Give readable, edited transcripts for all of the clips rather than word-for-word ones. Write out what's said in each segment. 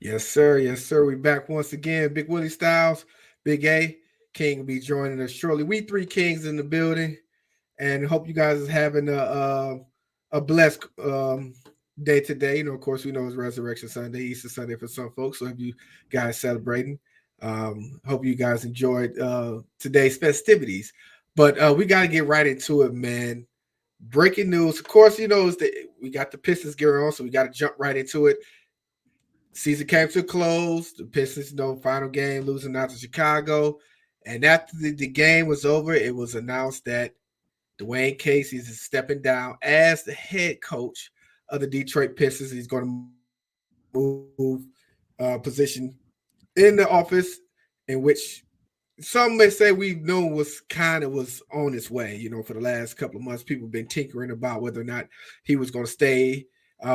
Yes, sir. Yes, sir. We back once again. Big Willie Styles, Big A King will be joining us shortly. We three kings in the building, and hope you guys is having a blessed day today. Of course, we know it's Resurrection Sunday, Easter Sunday for some folks. So if you guys celebrating, hope you guys enjoyed today's festivities. But we got to get right into it, man. Breaking news. Of course, we got the Pistons gear on, so we got to jump right into it. Season came to a close. The Pistons, final game losing out to Chicago. And after the game was over, it was announced that Dwayne Casey is stepping down as the head coach of the Detroit Pistons. He's going to move position in the office, in which some may say we've known was on its way. For the last couple of months, people have been tinkering about whether or not he was going to stay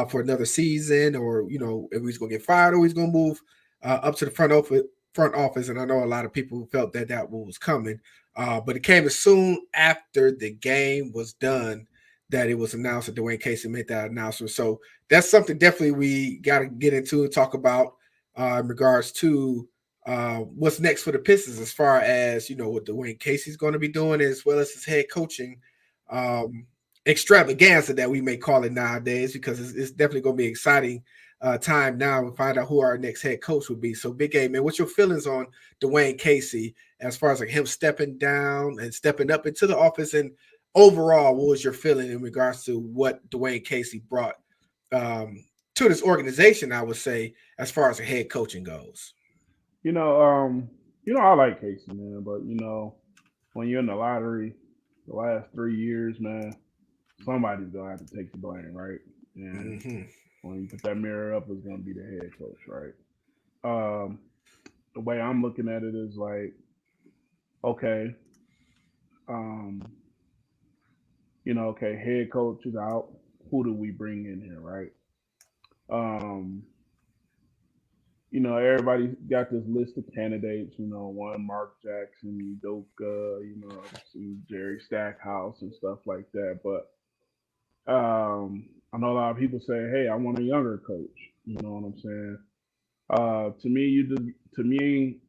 for another season, or if he's going to get fired, or he's going to move up to the front office. And I know a lot of people felt that was coming, but it came as soon after the game was done that it was announced that Dwayne Casey made that announcement. So that's something definitely we got to get into and talk about in regards to what's next for the Pistons, as far as what Dwayne Casey's going to be doing, as well as his head coaching extravaganza that we may call it nowadays, because it's definitely going to be an exciting time now to find out who our next head coach will be. So, Big A, man, what's your feelings on Dwayne Casey as far as like him stepping down and stepping up into the office, and overall, what was your feeling in regards to what Dwayne Casey brought to this organization? I would say, as far as the head coaching goes. I like Casey, man, but when you're in the lottery the last 3 years, man, somebody's gonna have to take the blame, right? And Mm-hmm. when you put that mirror up, it's gonna be the head coach, right? Um, the way I'm looking at it is like, okay, um, okay, head coach is out. Who do we bring in here, right? Um, everybody got this list of candidates. One Mark Jackson, Doka, some Jerry Stackhouse and stuff like that. But I know a lot of people say, "Hey, I want a younger coach." You know what I'm saying? To me,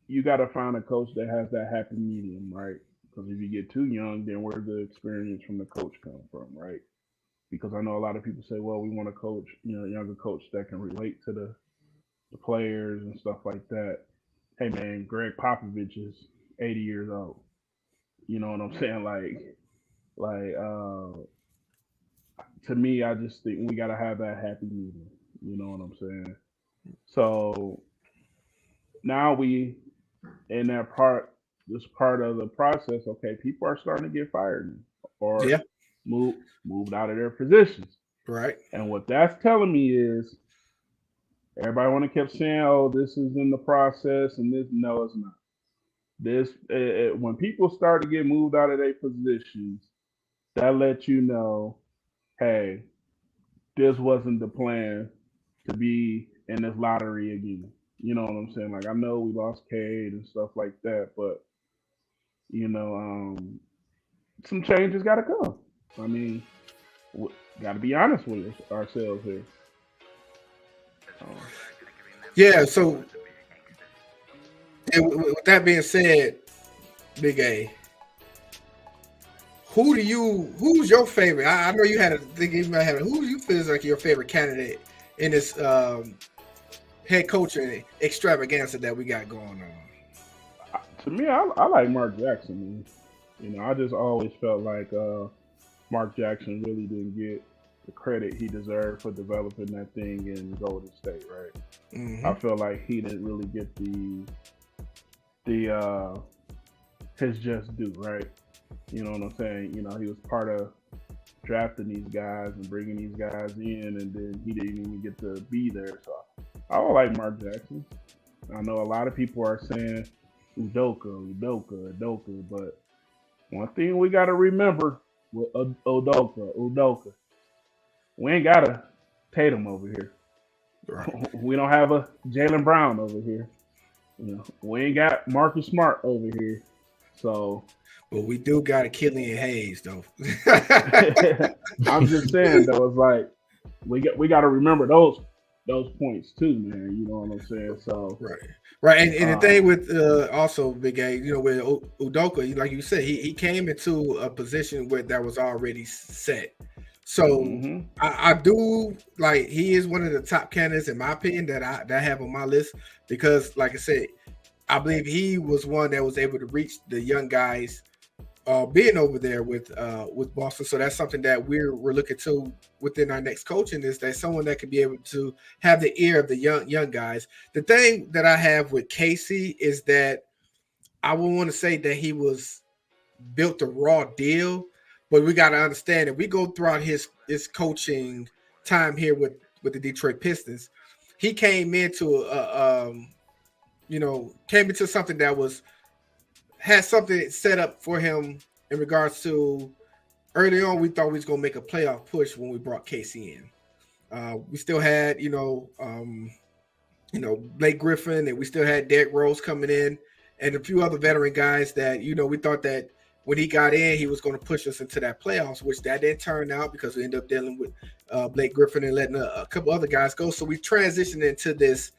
you got to find a coach that has that happy medium, right? Because if you get too young, then where the experience from the coach come from, right? Because I know a lot of people say, "Well, we want a coach, a younger coach that can relate to the players and stuff like that." Hey, man, Greg Popovich is 80 years old. You know what I'm saying? Like, to me, I just think we gotta have that happy medium. You know what I'm saying? So now we in this part of the process. Okay, people are starting to get fired or Yeah. moved out of their positions, Right. and what that's telling me is everybody want to keep saying, "Oh, this is in the process," and this, no, it's not. This when people start to get moved out of their positions, that lets you know, hey, this wasn't the plan to be in this lottery again. You know what I'm saying? Like, I know we lost Cade and stuff like that, but you know, some changes got to come. I mean, got to be honest with ourselves here. Um, Yeah. So, and with that being said, Big A, who's your favorite? I know you had a think you might have who do you feel is like your favorite candidate in this head coaching extravaganza that we got going on? to me, I like Mark Jackson. Man. I just always felt like Mark Jackson really didn't get the credit he deserved for developing that thing in Golden State, right? I Mm-hmm. feel like he didn't really get the his just due, right? You know what I'm saying? He was part of drafting these guys and bringing these guys in, and then he didn't even get to be there. So I don't like Mark Jackson. I know a lot of people are saying Udoka, but one thing we got to remember with Udoka, we ain't got a Tatum over here. Right. We don't have a Jalen Brown over here. We ain't got Marcus Smart over here. So But we do got a Killian Hayes though. I'm just saying though, it's like we got to remember those points too, man. You know what I'm saying? So, Right. And the thing um, with also Big A, with Udoka, like you said, he came into a position where that was already set. So mm-hmm. I do like he is one of the top candidates in my opinion that I have on my list because, like I said, I believe he was one that was able to reach the young guys being over there with Boston. So that's something that we're looking to within our next coaching is that someone that can be able to have the ear of the young guys. The thing that I have with Casey is that I would want to say that he was built a raw deal, but we got to understand that we go throughout his coaching time here with the Detroit Pistons. He came into came into something that was had something set up for him in regards to early on. We thought we was gonna make a playoff push when we brought Casey in. We still had Blake Griffin, and we still had Derrick Rose coming in, and a few other veteran guys that we thought that when he got in, he was going to push us into that playoffs, which that didn't turn out because we ended up dealing with Blake Griffin and letting a couple other guys go. So we transitioned into this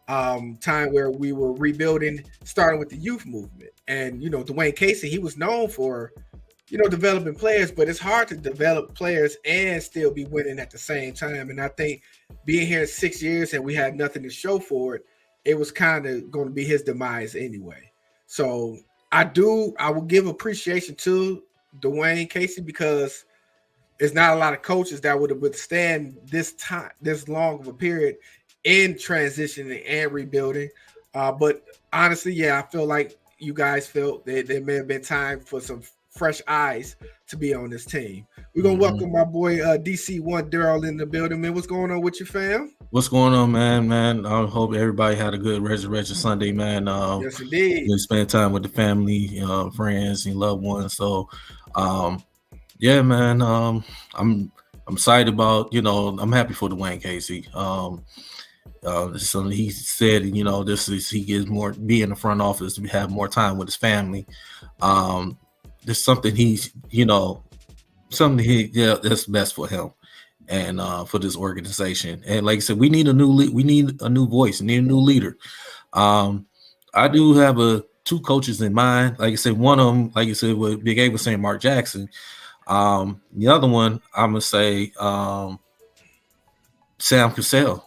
time where we were rebuilding, starting with the youth movement. And Dwayne Casey, he was known for developing players, but it's hard to develop players and still be winning at the same time. And I think being here 6 years and we had nothing to show for it, it was kind of going to be his demise anyway. So I will give appreciation to Dwayne Casey because there's not a lot of coaches that would have withstand this long of a period in transitioning and rebuilding. But honestly, yeah, I feel like you guys felt that there may have been time for some fresh eyes to be on this team. We're gonna welcome my boy DC1 Daryl in the building. Man, what's going on with you, fam? What's going on, man? I hope everybody had a good Resurrection Sunday, man. Yes, indeed. Spend time with the family, friends, and loved ones. So, yeah, man. I'm excited about. I'm happy for Dwayne Casey. So he said, this is he gets more be in the front office to have more time with his family. This is something that's best for him and for this organization. And like I said, we need a new voice, need a new leader. I do have two coaches in mind. Like I said, one of them, like you said, what Big A was saying, Mark Jackson. The other one, I'm gonna say Sam Cassell.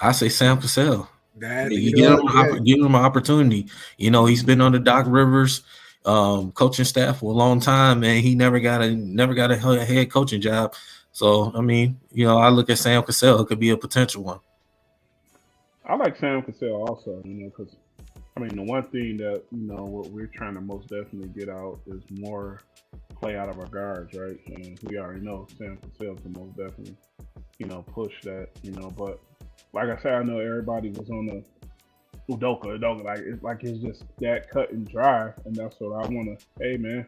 I say Sam Cassell. You give him an opportunity. He's been under Doc Rivers coaching staff for a long time, and he never got a head coaching job. So I mean, I look at Sam Cassell, it could be a potential one. I like Sam Cassell also, because I mean the one thing that what we're trying to most definitely get out is more play out of our guards, right? And we already know Sam Cassell can most definitely push that, but like I said, I know everybody was on the Udoka, it's just that cut and dry, and that's what I want to. Hey man,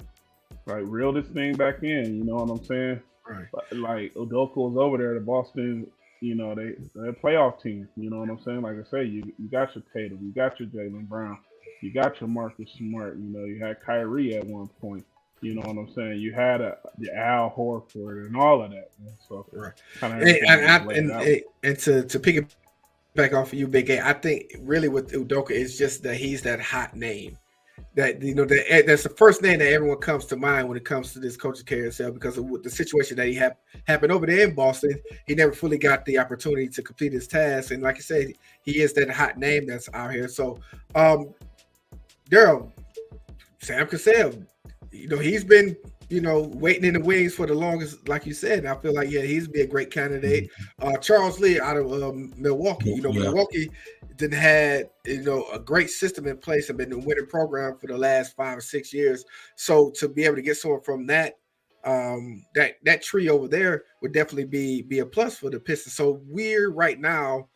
like reel this thing back in. You know what I'm saying? Right. Like Udoka was over there, the Boston. They're a playoff team. You know what I'm saying? Like I say, you got your Tatum, you got your Jaylen Brown, you got your Marcus Smart. You had Kyrie at one point. You know what I'm saying? You had the Al Horford and all of that. Man. So right. And to pick it back off of you, Big A, I think really with Udoka it's just that he's that hot name. That's the first name that everyone comes to mind when it comes to this coaching carousel because of the situation that he happened over there in Boston. He never fully got the opportunity to complete his task, and like I said, he is that hot name that's out here. So, Daryl, Sam Cassell, he's been waiting in the wings for the longest, like you said. And I feel like he's be a great candidate. Charles Lee out of Milwaukee. Milwaukee didn't had a great system in place and been a winning program for the last 5 or 6 years. So to be able to get someone from that tree over there would definitely be a plus for the Pistons. So we're right now,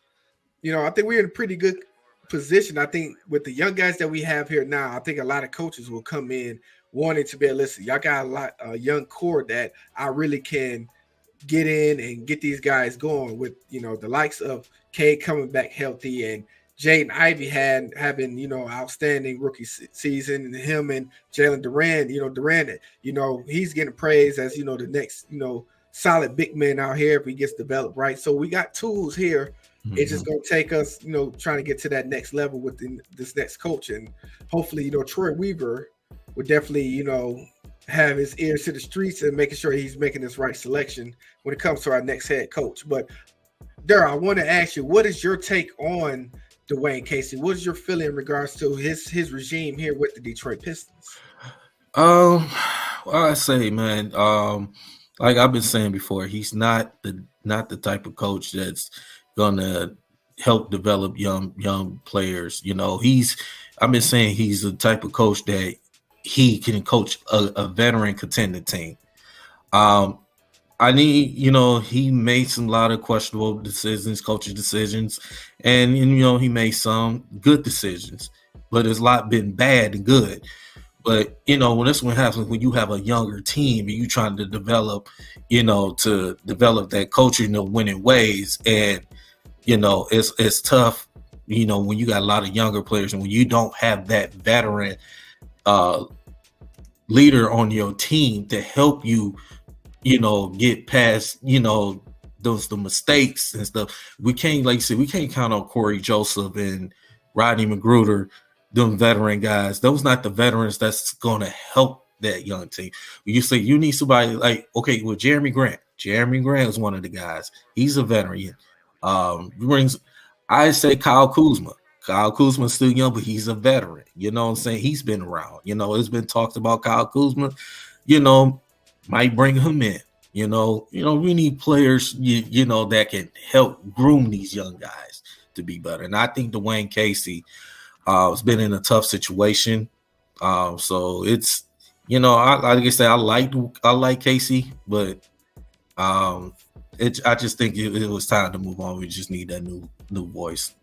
I think we're in a pretty good position. I think with the young guys that we have here now, I think a lot of coaches will come in wanting to be listen, y'all got a young core that I really can get in and get these guys going with, the likes of Cade coming back healthy and Jaden Ivey having, outstanding rookie season, and him and Jalen Durant, Durant, he's getting praised as, the next, solid big men out here if he gets developed right. So we got tools here. It's just going to take us, trying to get to that next level with this next coach. And hopefully, Troy Weaver would definitely, have his ears to the streets and making sure he's making this right selection when it comes to our next head coach. But Daryl, I want to ask you, what is your take on Dwayne Casey? What is your feeling in regards to his regime here with the Detroit Pistons? Well, I say, man, like I've been saying before, he's not the type of coach that's gonna help develop young players. I've been saying he's the type of coach that he can coach a veteran contender team. He made some lot of questionable decisions, coaching decisions, and he made some good decisions, but there's a lot been bad and good. But when this one happens, when you have a younger team and you trying to develop, to develop that culture in the winning ways, and it's tough, when you got a lot of younger players and when you don't have that veteran leader on your team to help you, get past, the mistakes and stuff. We can't, like you said, we can't count on Corey Joseph and Rodney McGruder, them veteran guys. Those not the veterans that's going to help that young team. You say you need somebody like, okay, well, Jeremy Grant. Jeremy Grant is one of the guys. He's a veteran. I say Kyle Kuzma. Kyle Kuzma's still young, but he's a veteran. You know what I'm saying? He's been around. It's been talked about Kyle Kuzma. Might bring him in. We need players, that can help groom these young guys to be better. And I think Dwayne Casey has been in a tough situation. So it's, like I said, I like Casey, but I just think it was time to move on. We just need that new voice.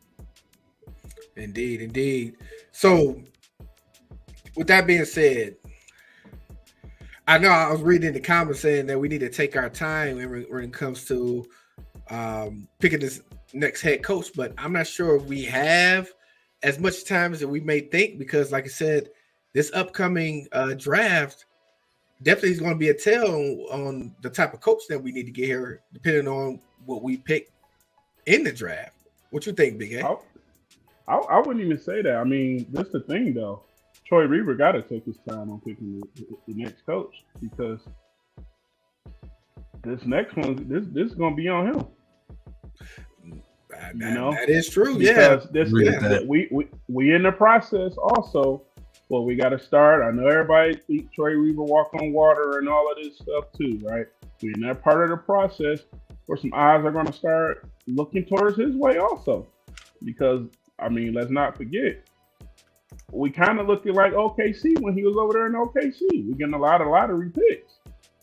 Indeed. So, with that being said, I know I was reading in the comments saying that we need to take our time when it comes to picking this next head coach, but I'm not sure if we have as much time as we may think, because, like I said, this upcoming draft definitely is going to be a tell on the type of coach that we need to get here, depending on what we pick in the draft. What you think, Big A? I wouldn't even say that. I mean, that's the thing, though. Troy Weaver got to take his time on picking the next coach, because this next one, this is going to be on him. That is true. Because we in the process also. Well, we got to start. I know everybody think Troy Weaver walk on water and all of this stuff too, right? We're in that part of the process where some eyes are going to start looking towards his way also, because I mean, let's not forget, we kind of looking like OKC when he was over there in OKC. We're getting a lot of lottery picks.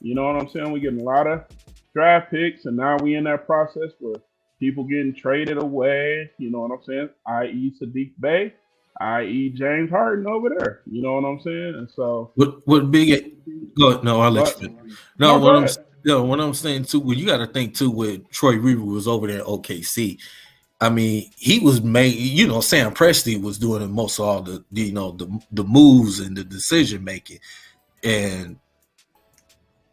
You know what I'm saying? We're getting a lot of draft picks, and now we in that process where people getting traded away. You know what I'm saying? I.e. Sadiq Bey, i.e. James Harden over there. You know what I'm saying? And so, what Big A? Go, no, I'll let you. What I'm saying too, well, you got to think too, with Troy Weaver was over there at OKC. I mean, he was made, Sam Presti was doing most of all the moves and the decision making. And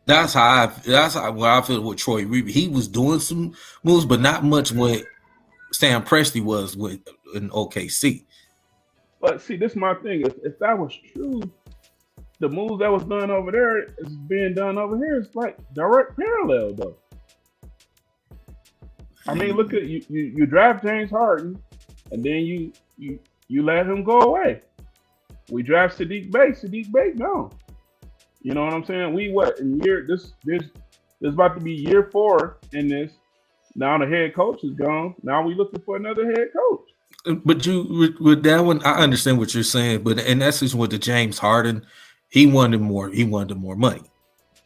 that's how I feel with Troy Weaver. He was doing some moves, but not much what Sam Presti was with in OKC. But see, this is my thing. If that was true, the moves that was done over there is being done over here. It's like direct parallel, though. I mean, look at you draft James Harden, and then you let him go away. We draft Sadiq Bey gone. You know what I'm saying? This about to be year 4 in this. Now the head coach is gone. Now we looking for another head coach. But with that one, I understand what you're saying. But in essence, with the James Harden, he wanted more. He wanted more money.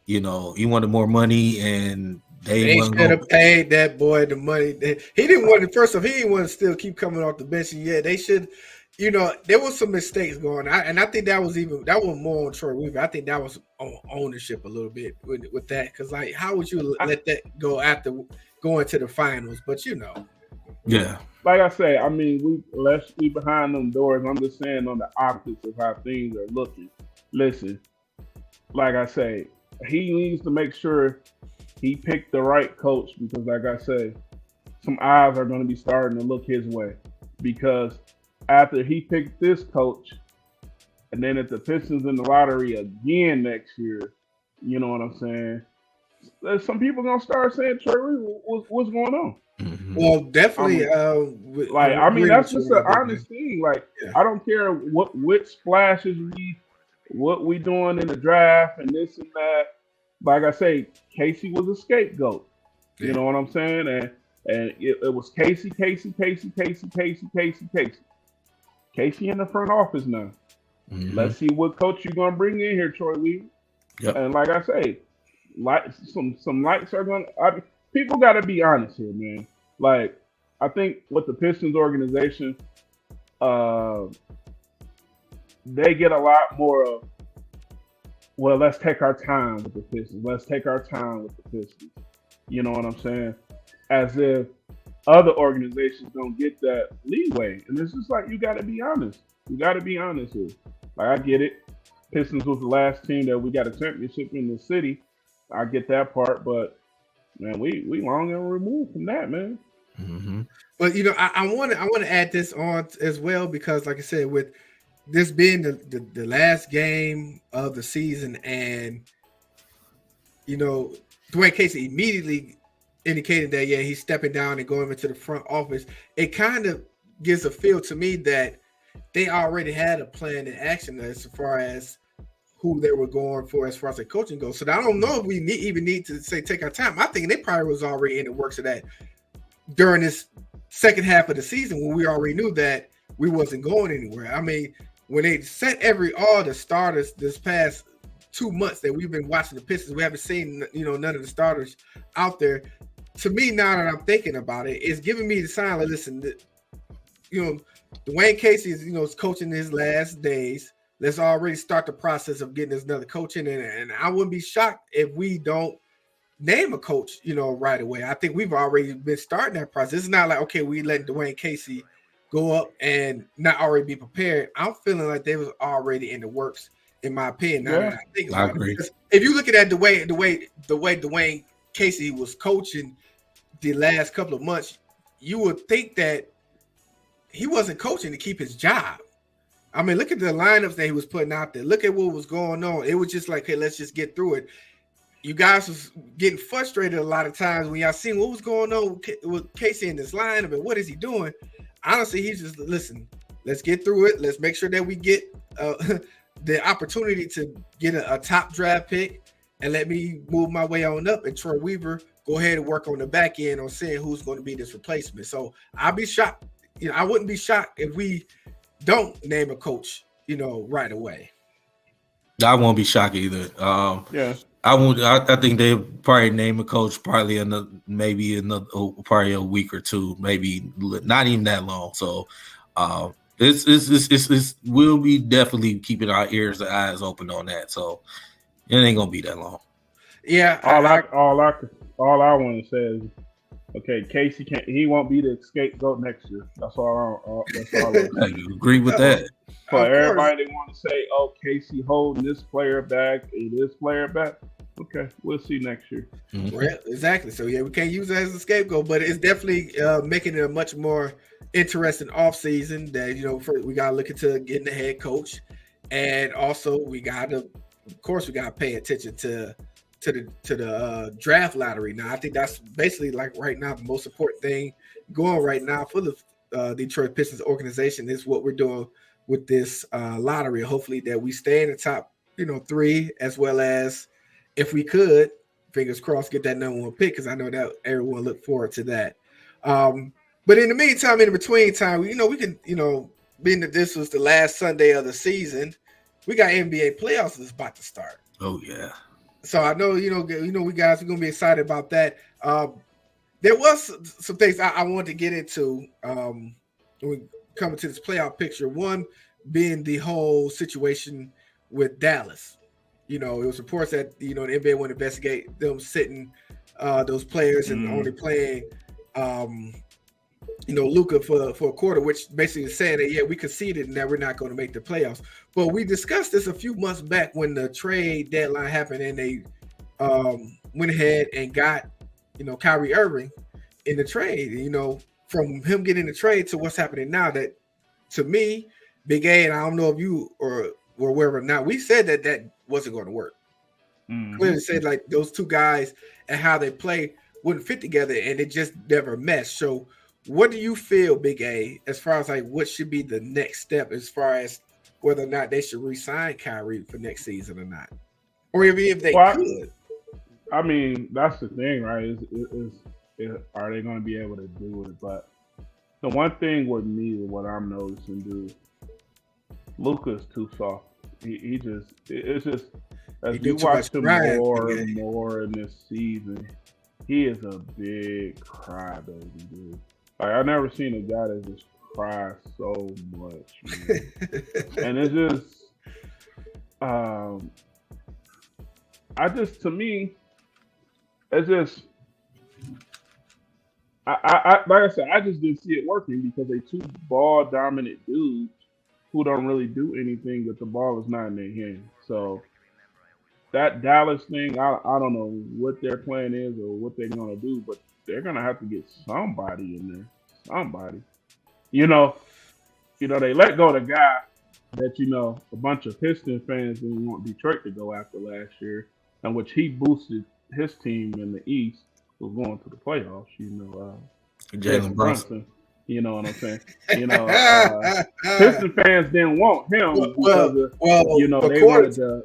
He wanted more money, and they should have paid that boy the money. He didn't want to. First off, he didn't want to still keep coming off the bench. And yeah, they should. There was some mistakes going on, and I think that was more on Troy Weaver. I think that was on ownership a little bit with that, because like, how would you let that go after going to the finals? But yeah. Like I say, I mean, let's be behind them doors. I'm just saying on the optics of how things are looking. Listen, like I say, he needs to make sure he picked the right coach because, like I say, some eyes are going to be starting to look his way. Because after he picked this coach, and then if the Pistons in the lottery again next year, you know what I'm saying? There's some people gonna start saying, Trey, what's going on? Mm-hmm. Well, definitely. That's just an honest thing. Like, yeah. I don't care which splashes what we doing in the draft and this and that. Like I say, Casey was a scapegoat. Yeah. You know what I'm saying? And it was Casey in the front office now. Mm-hmm. Let's see what coach you're gonna bring in here, Troy Lee. Yep. And like I say, some lights are gonna. People got to be honest here, man. Like, I think with the Pistons organization, they get a lot more of, well, let's take our time with the Pistons. Let's take our time with the Pistons. You know what I'm saying? As if other organizations don't get that leeway. And it's just like, you got to be honest. You got to be honest here. Like, I get it. Pistons was the last team that we got a championship in the city. I get that part, but man, we long and removed from that, man. Mm-hmm. But I want to add this on as well, because, like I said, with this being the last game of the season, and Dwayne Casey immediately indicated that he's stepping down and going into the front office. It kind of gives a feel to me that they already had a plan in action as far as who they were going for as far as the coaching goes. So I don't know if we even need to say take our time. I think they probably was already in the works of that during this second half of the season, when we already knew that we wasn't going anywhere. I mean, when they set all the starters this past 2 months that we've been watching the Pistons, we haven't seen none of the starters out there. To me, now that I'm thinking about it, it's giving me the sign like, listen, Dwayne Casey is coaching his last days. Let's already start the process of getting us another coach in, and I wouldn't be shocked if we don't name a coach, right away. I think we've already been starting that process. It's not like, okay, we let Dwayne Casey go up and not already be prepared. I'm feeling like they was already in the works, in my opinion. Yeah, I agree. If you look at the way Dwayne Casey was coaching the last couple of months, you would think that he wasn't coaching to keep his job. I mean, look at the lineups that he was putting out there. Look at what was going on. It was just like, hey, let's just get through it. You guys was getting frustrated a lot of times when y'all seen what was going on with Casey in this lineup and what is he doing. Honestly, he's just, listen, let's get through it. Let's make sure that we get the opportunity to get a top draft pick, and let me move my way on up. And Troy Weaver, go ahead and work on the back end on seeing who's going to be this replacement. So I'll be shocked. I wouldn't be shocked if we don't name a coach, right away. I won't be shocked either. Yeah, I won't. I think they probably name a coach probably probably a week or two, maybe not even that long. So we'll be definitely keeping our ears and eyes open on that. So it ain't gonna be that long. Yeah. All I want to say is, okay, Casey he won't be the scapegoat next year. That's all. I agree with that. For everybody, they want to say, "Oh, Casey holding this player back, this player back." Okay, we'll see next year. Mm-hmm. Well, exactly. So we can't use that as a scapegoat, but it's definitely making it a much more interesting offseason. That we gotta look into getting the head coach, and also we gotta pay attention to the draft lottery. Now, I think that's basically, like, right now, the most important thing going right now for the Detroit Pistons organization is what we're doing with this lottery. Hopefully that we stay in the top, 3, as well as, if we could, fingers crossed, get that number 1 pick, because I know that everyone look forward to that. But in the meantime, in between time, we can, being that this was the last Sunday of the season, we got NBA playoffs that's about to start. Oh yeah. So I know, we guys are going to be excited about that. There was some things I wanted to get into when we come into this playoff picture. One being the whole situation with Dallas. It was reports that, the NBA would investigate them sitting those players and only playing, Luka for a quarter, which basically is saying that, we conceded and that we're not going to make the playoffs. But we discussed this a few months back when the trade deadline happened, and they went ahead and got, Kyrie Irving in the trade. From him getting the trade to what's happening now, that to me, Big A, and I don't know if you were aware or not, we said that wasn't going to work. Clearly said like those two guys and how they play wouldn't fit together, and it just never meshed. So what do you feel, Big A, as far as like what should be the next step as far as whether or not they should re-sign Kyrie for next season or not? Or if they could. I mean, that's the thing, right? Is are they going to be able to do it? But the one thing with me, what I'm noticing, dude, Luka's too soft. It's just as you watch him more and more in this season, he is a big crybaby, dude. Like, I've never seen a guy that just cries so much, man. And it's just, to me, it's just, I like I said, I just didn't see it working because they two ball dominant dudes who don't really do anything if the ball is not in their hand. So that Dallas thing, I don't know what their plan is or what they're gonna do, but they're gonna have to get somebody in there. Somebody. They let go of the guy that, a bunch of Pistons fans didn't want Detroit to go after last year, and which he boosted his team in the East was going to the playoffs, Jalen Brunson. You know what I'm saying? Pistons fans didn't want him because they wanted to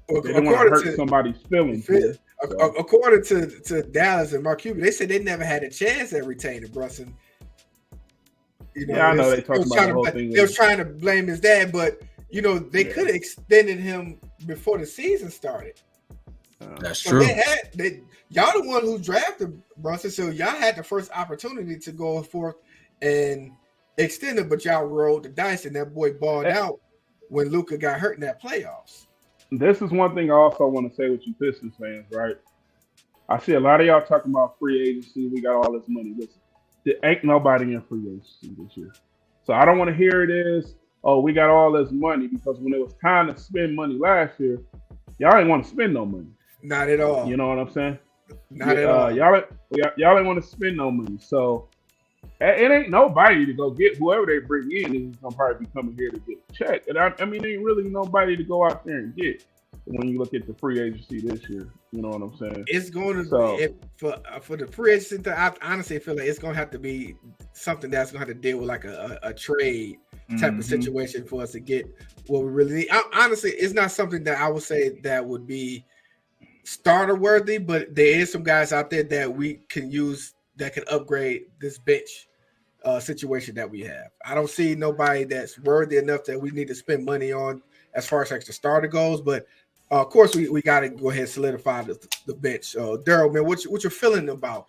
hurt somebody's feelings. According to Dallas and Mark Cuban, they said they never had a chance at retaining Brunson. I know they talked about the whole thing. They was trying to blame his dad, but they could have extended him before the season started. That's true. Y'all the one who drafted Brunson, so y'all had the first opportunity to go forth and extend it, but y'all rolled the dice, and that boy balled out when Luka got hurt in that playoffs. This is one thing I also want to say with you Pistons fans, right? I see a lot of y'all talking about free agency. We got all this money. Listen, there ain't nobody in free agency this year. So I don't want to hear it as, oh, we got all this money, because when it was time to spend money last year, y'all didn't want to spend no money. Not at all. You know what I'm saying? Not at all. Y'all didn't want to spend no money. So it ain't nobody to go get. Whoever they bring in is going to probably be coming here to get a check. And I mean, ain't really nobody to go out there and get when you look at the free agency this year. You know what I'm saying? It's going to be, for the free agency, I honestly feel like it's going to have to be something that's going to have to deal with like a trade type of situation for us to get what we really need. Honestly, it's not something that I would say that would be starter worthy, but there is some guys out there that we can use that can upgrade this bench situation that we have. I don't see nobody that's worthy enough that we need to spend money on as far as like the starter goes, but of course we got to go ahead and solidify the bench. Daryl, man, what you're feeling about,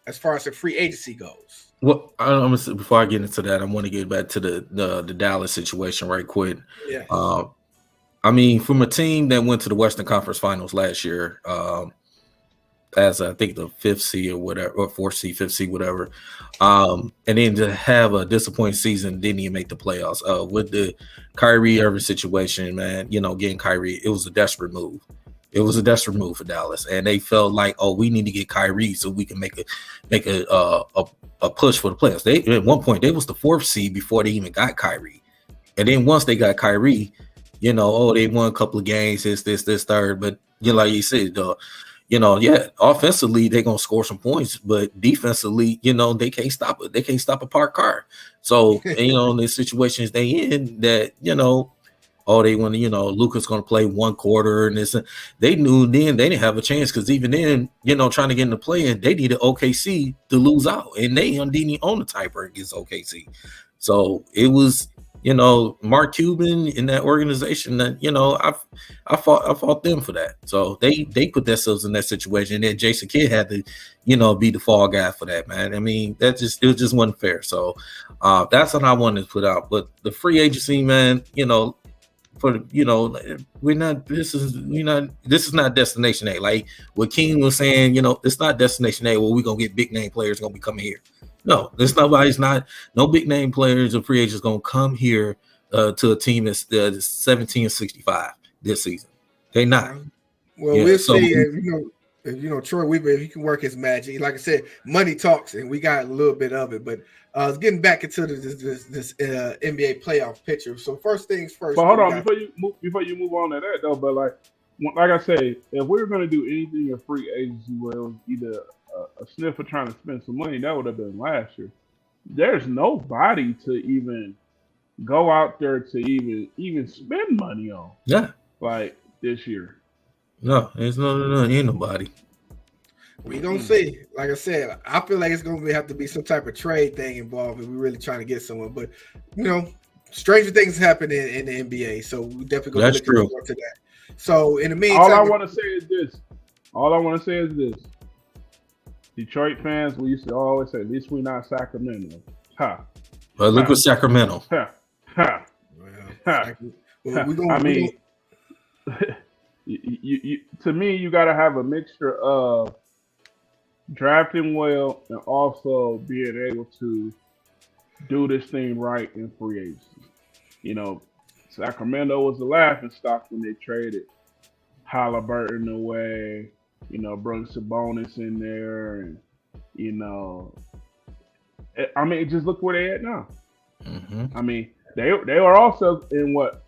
as far as the free agency goes? Well, before I get into that, I want to get back to the Dallas situation right quick. Yeah. I mean, from a team that went to the Western Conference Finals last year, as I think the 5th seed or whatever, or 4th seed, 5th seed, whatever, and then to have a disappointing season, didn't even make the playoffs. With the Kyrie Irving situation, man, getting Kyrie, it was a desperate move. It was a desperate move for Dallas, and they felt like, oh, we need to get Kyrie so we can make a push for the playoffs. They at one point they was the 4th seed before they even got Kyrie, and then once they got Kyrie, they won a couple of games, this, third, but like you said, offensively they're gonna score some points, but defensively, they can't stop it. They can't stop a parked car. So in the situations they in, that they want to, Luka's gonna play one quarter, and this. They knew then they didn't have a chance, because even then, trying to get in the play-in, they needed OKC to lose out, and they didn't own the tiebreaker against OKC. So it was. Mark Cuban in that organization, that I fought them for that. So they put themselves in that situation. And then Jason Kidd had to, be the fall guy for that, man. I mean, it just wasn't fair. So that's what I wanted to put out. But the free agency, man, this is not destination A. Like what King was saying, it's not destination A where we're gonna get big name players gonna be coming here. No, no big name players or free agents gonna come here to a team that's 17-65 this season. They're not. Well, we'll see. You know, Troy Weaver, if he can work his magic, like I said, money talks, and we got a little bit of it. But getting back into this NBA playoff picture. So first things first. But hold on, before you move on to that though, but like I say, if we were gonna do anything in free agency where it was either a sniffer trying to spend some money, that would have been last year. There's nobody to even go out there to even spend money on. Yeah, like this year. No, there's ain't nobody. We gonna see. Like I said, I feel like it's gonna have to be some type of trade thing involved if we're really trying to get someone. But you know, stranger things happen in the NBA, so we definitely gonna look forward to that. So in the meantime, all I want to say is this. Detroit fans, we used to always say, at least we're not Sacramento. Ha. But look at Sacramento. Ha. Ha. Ha. Well, to me, you got to have a mixture of drafting well and also being able to do this thing right in free agency. You know, Sacramento was the laughing stock when they traded Halliburton away. You know, bring Sabonis in there, and you know, I mean, just look where they at now. Mm-hmm. I mean, they are also in what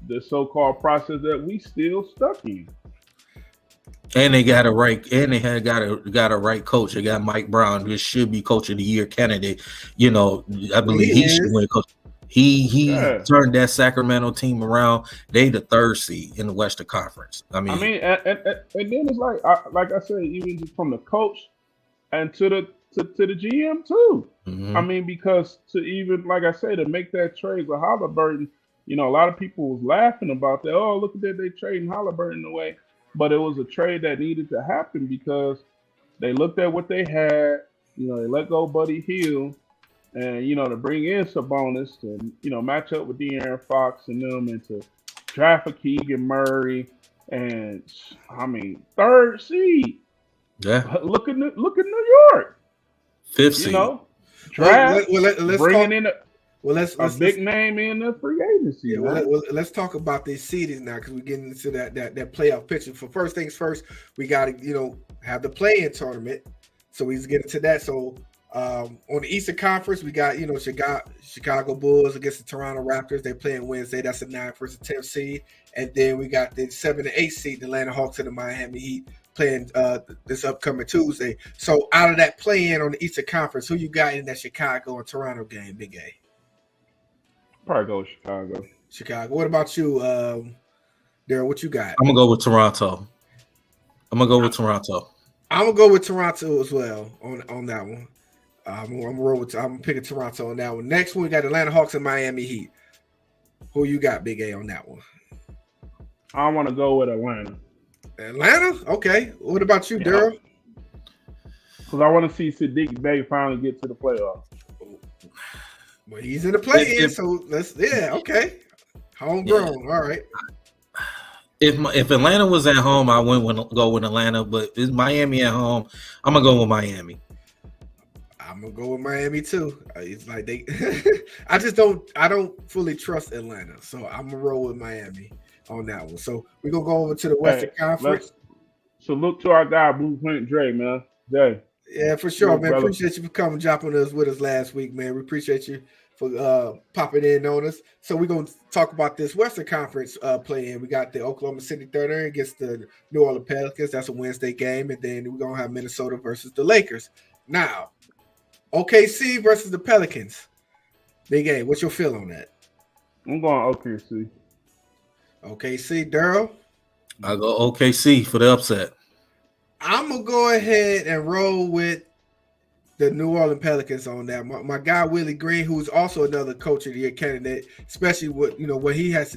the so-called process that we still stuck in. And they got a right, and they had got a right coach. They got Mike Brown, who should be coach of the year candidate. You know, I believe he should win coach. He turned that Sacramento team around. They the third seed in the Western Conference. And then it's like I said, even just from the coach and to the GM too. Mm-hmm. I mean, because to even, like I say, to make that trade with Halliburton, you know, a lot of people was laughing about that. Oh, look at that, they trading Halliburton away. But it was a trade that needed to happen because they looked at what they had. You know, they let go Buddy Hield, and, you know, to bring in Sabonis to, you know, match up with De'Aaron Fox and them, and to draft a Keegan Murray, and I mean, third seed. Yeah. Look at New York. Fifth seed. You know, draft, let's bringing talk, in a big name in the free agency. Yeah, let's talk about these seedings now, because we're getting into that playoff picture. For first things first, we got to, you know, have the play-in tournament. So we just get into that. So on the Eastern Conference, we got, you know, Chicago Bulls against the Toronto Raptors. They're playing Wednesday. That's the 9th versus 10th seed. And then we got the 7 and 8 seed, the Atlanta Hawks and the Miami Heat, playing this upcoming Tuesday. So out of that play-in on the Eastern Conference, who you got in that Chicago and Toronto game, Big A? Probably go with Chicago. Chicago. What about you, Daryl? What you got? I'm gonna go with Toronto. I'm gonna go with Toronto as well on that one. I'm picking Toronto on that one. Next one, we got Atlanta Hawks and Miami Heat. Who you got, Big A, on that one? I want to go with Atlanta. Atlanta? Okay. What about you, Daryl? Because I want to see Sadiq Bey finally get to the playoffs. Well, he's in the play-in, so okay. Homegrown, all right. If Atlanta was at home, I wouldn't go with Atlanta. But if Miami at home, I'm gonna go with Miami. I'm gonna go with Miami too. It's like I don't fully trust Atlanta, so I'm gonna roll with Miami on that one. So we're gonna go over to the Western Conference. So look to our guy Blueprint Dre, man. Jay. Yeah, for sure, man. Brother. Appreciate you for coming, dropping us with us last week, man. We appreciate you for popping in on us. So we're going to talk about this Western Conference play-in. We got the Oklahoma City Thunder against the New Orleans Pelicans. That's a Wednesday game. And then we're going to have Minnesota versus the Lakers. Now, OKC versus the Pelicans. Big A, what's your feel on that? I'm going OKC. OKC, Daryl? I'll go OKC for the upset. I'm going to go ahead and roll with the New Orleans Pelicans on that. My guy, Willie Green, who's also another coach of the year candidate, especially with, you know, what he had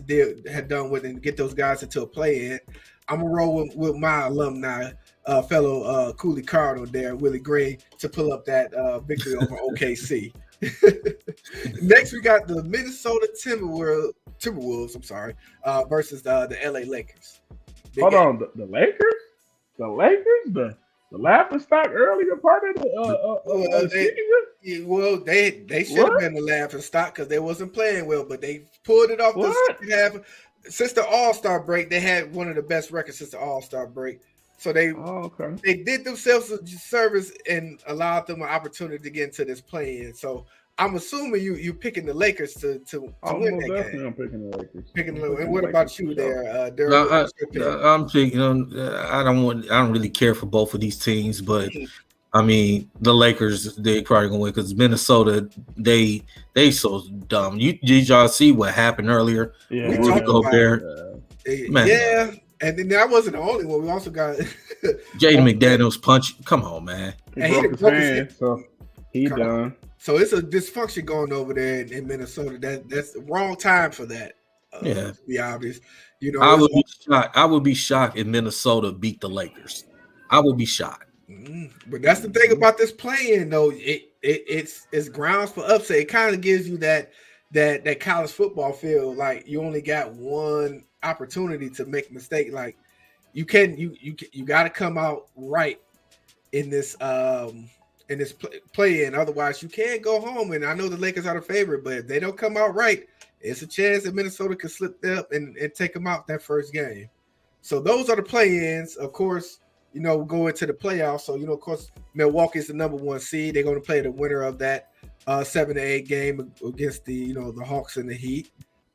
done with and get those guys into a play-in. I'm going to roll with my alumni, fellow Cooley Cardinal there, Willie Green, to pull up that victory over OKC. Next, we got the Minnesota Timberwolves, versus the LA Lakers. Hold on, the Lakers? The Lakers? The laughing stock earlier part of the season? Well, they should have been the laughing stock because they wasn't playing well, but they pulled it off the second half. Since the All-Star break, they had one of the best records since the All-Star break. So they okay. they did themselves a service and allowed them an opportunity to get into this play-in. So I'm assuming you picking the Lakers to win Most that definitely game. I'm picking the Lakers. And what about you there, No, Daryl? What's your pick? I'm thinking. I don't really care for both of these teams, but I mean the Lakers. They probably gonna win because Minnesota. They so dumb. Did y'all see what happened earlier? Yeah, We talked about it. Man. Yeah, and then that wasn't the only one. We also got Jaden McDaniels punch. Come on, man. He broke his hand, so he done. So it's a dysfunction going over there in Minnesota. That's the wrong time for that. Yeah, to be obvious. You know, I would be shocked. I would be shocked if Minnesota beat the Lakers. I would be shocked. But that's the thing about this play-in, though. It's grounds for upset. It kind of gives you that college football feel like you only got one opportunity to make a mistake. Like you got to come out right in this play-in. Otherwise, you can't go home. And I know the Lakers are the favorite, but if they don't come out right, it's a chance that Minnesota could slip up and take them out that first game. So those are the play-ins. Of course, you know, go into the playoffs. So, you know, of course, Milwaukee is the number 1 seed. They're going to play the winner of that 7-8 game against the Hawks and the Heat.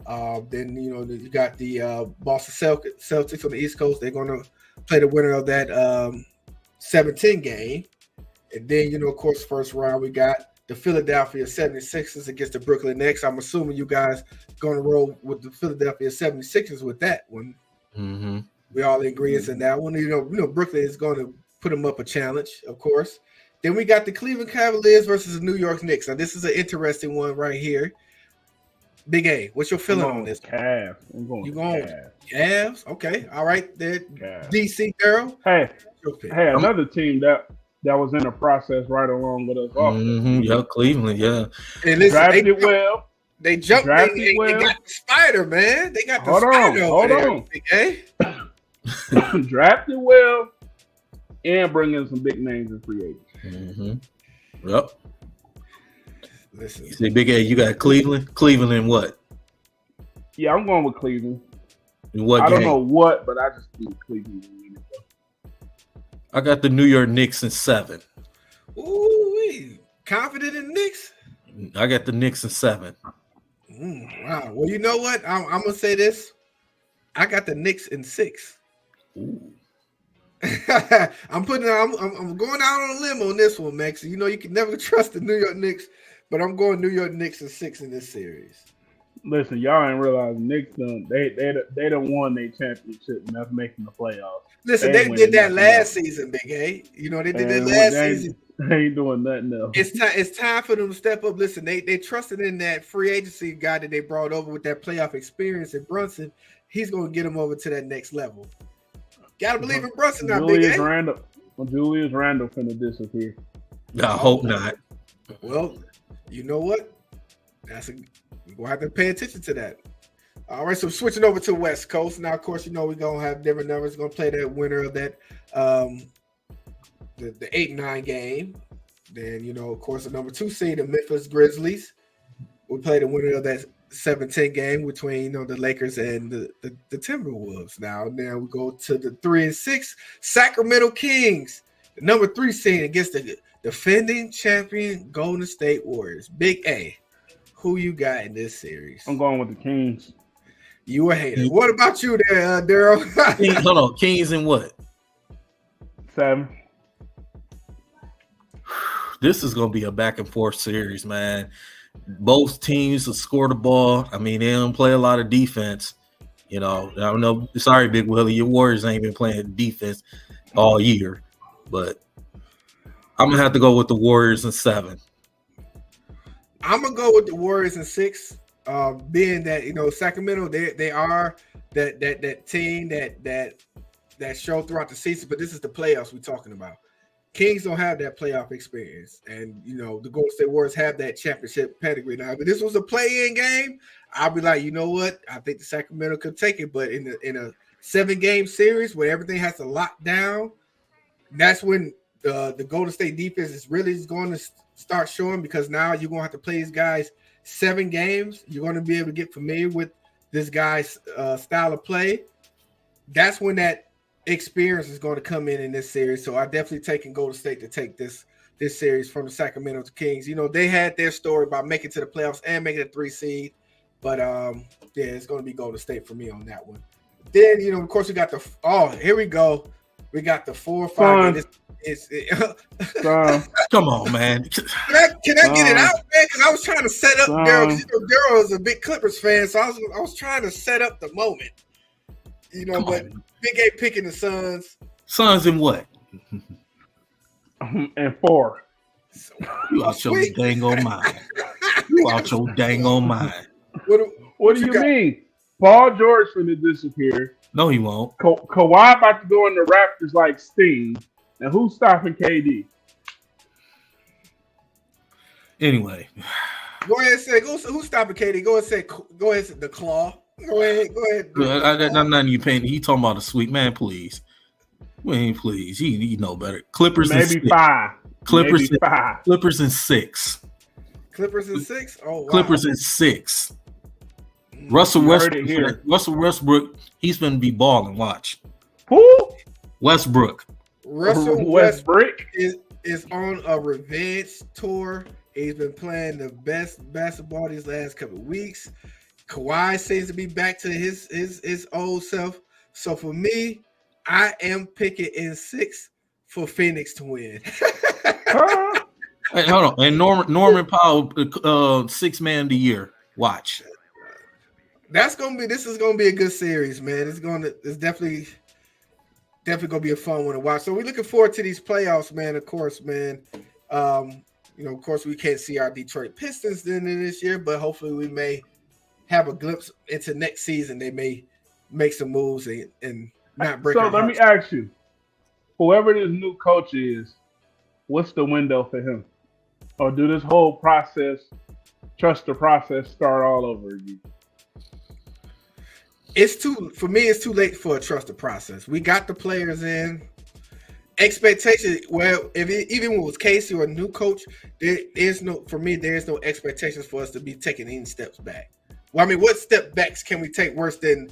Then, you know, you got the Boston Celtics on the East Coast. They're going to play the winner of that 7-10 game. And then, you know, of course, first round, we got the Philadelphia 76ers against the Brooklyn Nets. I'm assuming you guys going to roll with the Philadelphia 76ers with that one. Mm-hmm. We all agree in that one. You know, Brooklyn is going to put them up a challenge, of course. Then we got the Cleveland Cavaliers versus the New York Knicks. Now, this is an interesting one right here. Big A, what's your feeling on this? Cavs. I'm going Cavs. Cavs? Okay. All right. There. Cavs. DC Girl. Hey, another team that was in the process right along with us. Yeah, Cleveland, yeah. And listen, drafted well. They jumped in. They got the spider, man. They got the spider. Hold on. Drafted well and bring in some big names in free agents. Mm-hmm. Yep. Listen, you say Big A, you got Cleveland. Cleveland in what? Yeah, I'm going with Cleveland. In what? I don't know what, but I just think Cleveland. I got the New York Knicks in 7. Ooh, confident in Knicks? I got the Knicks in 7. Wow. Well, you know what? I'm gonna say this. I got the Knicks in 6. Ooh. I'm going out on a limb on this one, Max. You know you can never trust the New York Knicks, but I'm going New York Knicks in 6 in this series. Listen, y'all ain't realize Knicks done won their championship and that's making the playoffs. Listen, they did that last season, Big A. You know, they did that last season. They ain't doing nothing else. It's time for them to step up. Listen, they trusted in that free agency guy that they brought over with that playoff experience in Brunson. He's going to get them over to that next level. Got to believe in Brunson now, Big A. Julius Randle finna disappear. I hope not. Well, you know what? We'll have to pay attention to that. All right, so switching over to West Coast. Now, of course, you know we're going to have different numbers. We're going to play that winner of that the 8-9 game. Then, you know, of course, the number 2 seed, the Memphis Grizzlies. We play the winner of that 7-10 game between, you know, the Lakers and the Timberwolves. Now we go to the 3-6 Sacramento Kings, the number 3 seed against the defending champion Golden State Warriors. Big A, who you got in this series? I'm going with the Kings. You a hater. What about you there, Daryl? Hold on, Kings in what? 7. This is going to be a back and forth series, man. Both teams will score the ball. I mean, they don't play a lot of defense. You know, I don't know. Sorry, Big Willie, your Warriors ain't been playing defense all year, but I'm gonna have to go with the Warriors in 7. I'm gonna go with the Warriors in 6. Being that, you know, Sacramento, they are that team that show throughout the season, but this is the playoffs we're talking about. Kings don't have that playoff experience, and you know the Golden State Warriors have that championship pedigree now. But this was a play-in game. I'll be like, you know what? I think the Sacramento could take it, but in a 7-game series where everything has to lock down, that's when the Golden State defense is really going to start showing, because now you're going to have to play these guys 7 games. You're going to be able to get familiar with this guy's style of play. That's when that experience is going to come in this series. So I definitely taking Golden State to take this series from the Sacramento Kings. You know, they had their story about making to the playoffs and making a 3 seed, but yeah, it's going to be Golden State for me on that one. Then, you know, of course, we got here we go. We got the 4-5. Come on, man. Can I get it out, man? Because I was trying to set up Daryl. Because Daryl is a big Clippers fan, so I was trying to set up the moment. You know, but Big A picking the Suns. Suns in what? And 4. So, you out your dang on mind. You out your dang on mind. What do you mean? Paul George finna disappear. No, he won't. Kawhi about to go in the Raptors like Sting. And who's stopping KD? Anyway. Go ahead and say, who's stopping KD? Go ahead and say the Claw. Go ahead. I'm not even paying. He talking about a sweet man, please. Man, please. He know better. Clippers maybe in 5. Clippers maybe 5. Clippers in 6. Clippers in 6? Oh, wow. Clippers in 6. Russell Westbrook, he's going to be balling. Watch. Who? Westbrook. Russell Westbrook is on a revenge tour. He's been playing the best basketball these last couple of weeks. Kawhi seems to be back to his old self. So for me, I am picking in 6 for Phoenix to win. Hey, hold on. And Norman Powell, 6th man of the year. Watch. This is gonna be a good series, man. It's definitely gonna be a fun one to watch. So we're looking forward to these playoffs, man. Of course, man. You know, of course, we can't see our Detroit Pistons in this year, but hopefully we may have a glimpse into next season. They may make some moves and not break. So let me ask you, whoever this new coach is, what's the window for him? Or do this whole process, trust the process, start all over again? It's too late for a trusted process. We got the players in. Expectation. Well, even when it was Casey or a new coach, there's no expectations for us to be taking any steps back. Well, I mean, what step backs can we take worse than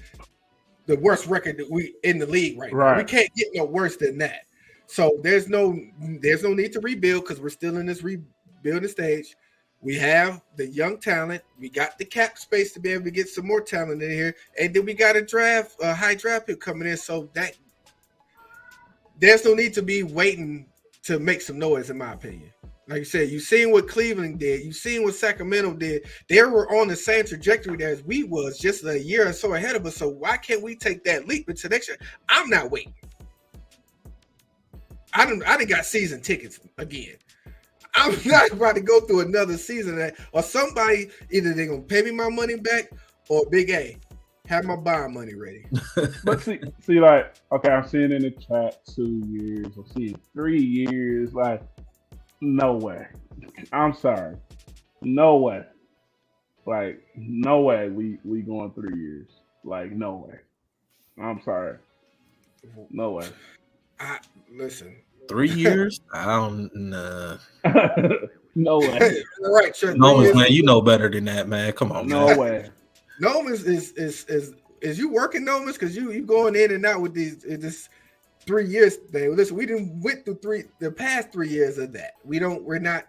the worst record that we in the league right now? We can't get no worse than that. So there's no need to rebuild because we're still in this rebuilding stage. We have the young talent. We got the cap space to be able to get some more talent in here. And then we got a high draft pick coming in. So that there's no need to be waiting to make some noise, in my opinion. Like you said, you've seen what Cleveland did. You've seen what Sacramento did. They were on the same trajectory as we was, just a year or so ahead of us. So why can't we take that leap into next year? I'm not waiting. I done got season tickets again. I'm not about to go through another season or somebody, either they're going to pay me my money back or Big A, have my bond money ready. But see, like, okay, I'm seeing in the chat 2 years. I'm seeing 3 years. Like, no way. I'm sorry. No way. Like, no way we going 3 years. Like, no way. I'm sorry. No way. Listen. 3 years? I don't know. No way. All right, Chuck. No, man, you know better than that, man. Come on, no man. Way. Nomas is you working Nomas? Because you going in and out with this 3 years thing. Listen, we didn't went through the past 3 years of that. We're not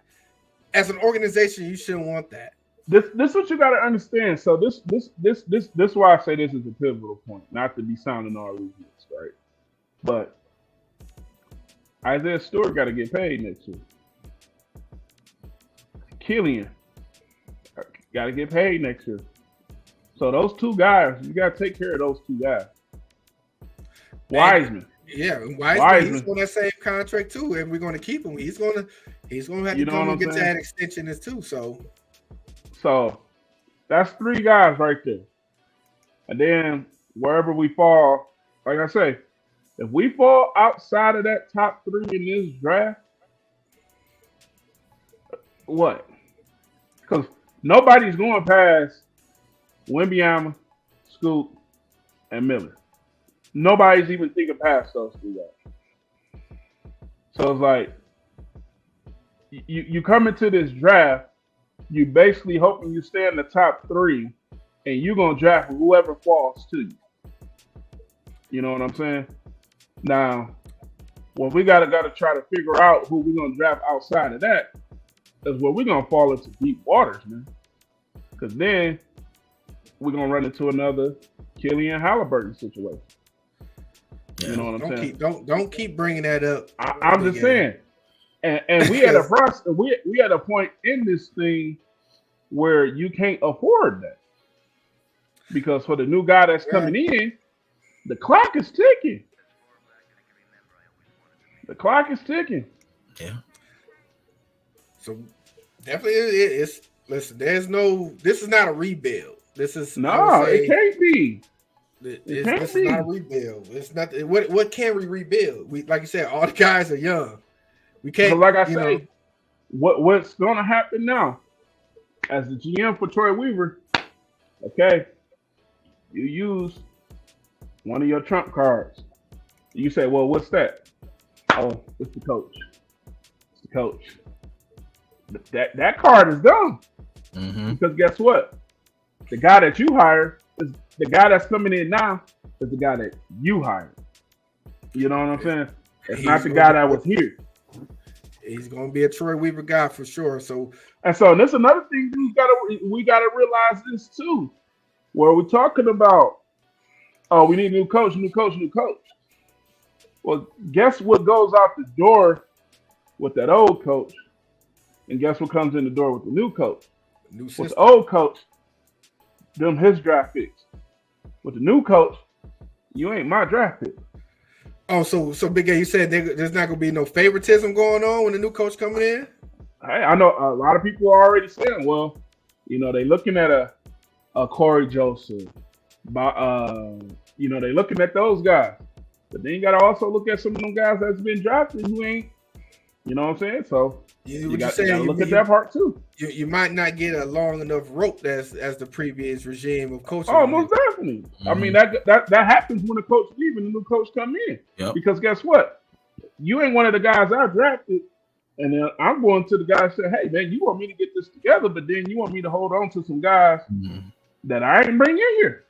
as an organization. You shouldn't want that. This is what you got to understand. So this is why I say this is a pivotal point. Not to be sounding all ruthless, right? But Isaiah Stewart got to get paid next year. Killian got to get paid next year. So those 2 guys, you got to take care of those 2 guys. Wiseman. Wiseman. He's on that same contract too, and we're going to keep him. He's going to have to come and get that extension as too. So that's 3 guys right there. And then wherever we fall, like I say, if we fall outside of that top 3 in this draft, what? Because nobody's going past Wembanyama, Scoot, and Miller. Nobody's even thinking past those 3 guys. So it's like you come into this draft, you basically hoping you stay in the top 3, and you're gonna draft whoever falls to you. You know what I'm saying? Now, what we gotta try to figure out who we're gonna draft outside of that is where we're gonna fall into deep waters, man. Because then we're gonna run into another Killian Halliburton situation. Yeah. You know what I'm saying? Don't keep bringing that up. I'm just saying. And we at a process, we at a point in this thing where you can't afford that. Because for the new guy that's coming in, the clock is ticking. The clock is ticking. Yeah. So definitely it's listen, this is not a rebuild. This is it can't be. This is not a rebuild. It's not what can we rebuild? We like you said, all the guys are young. We can't. But like I say, what's going to happen now? As the GM for Troy Weaver, okay, you use one of your trump cards. You say, "Well, what's that?" Oh, it's the coach. It's the coach. That card is done. Because guess what? The guy that you hired is the guy that's coming in now is the guy that you hired. You know what I'm saying? It's not the guy that was here. He's going to be a Troy Weaver guy for sure. So that's another thing we gotta realize this too, where we're talking about, oh, we need a new coach. Well, guess what goes out the door with that old coach, and guess what comes in the door with the new coach? With the old coach, them his draft picks. With the new coach, you ain't my draft pick. Oh, so Big A, you said there's not gonna be no favoritism going on when the new coach coming in? Hey, I know a lot of people are already saying, well, you know, they looking at a Corey Joseph, you know, they looking at those guys, but then you gotta also look at some of them guys that's been drafted who ain't, you know what I'm saying? So you gotta look at that part too. You might not get a long enough rope as the previous regime of coaching. Oh, most definitely. I mean that happens when a coach leaves and the new coach come in. Yep. Because guess what? You ain't one of the guys I drafted, and then I'm going to the guy and say, "Hey man, you want me to get this together, but then you want me to hold on to some guys that I ain't bring in here."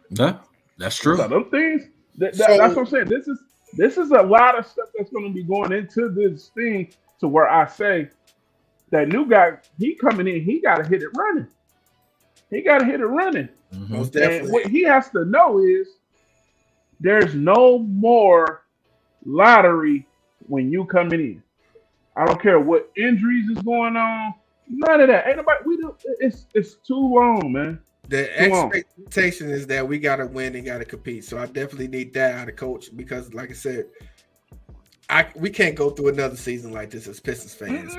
Yeah, that's true. So them things. That's what I'm saying. This is a lot of stuff that's going to be going into this thing to where I say that new guy, he coming in, he got to hit it running. Most definitely. And what he has to know is there's no more lottery when you coming in. I don't care what injuries is going on. None of that. Ain't nobody. It's too long, man. The expectation is that we got to win and got to compete. So I definitely need that out of coach because, like I said, we can't go through another season like this as Pistons fans.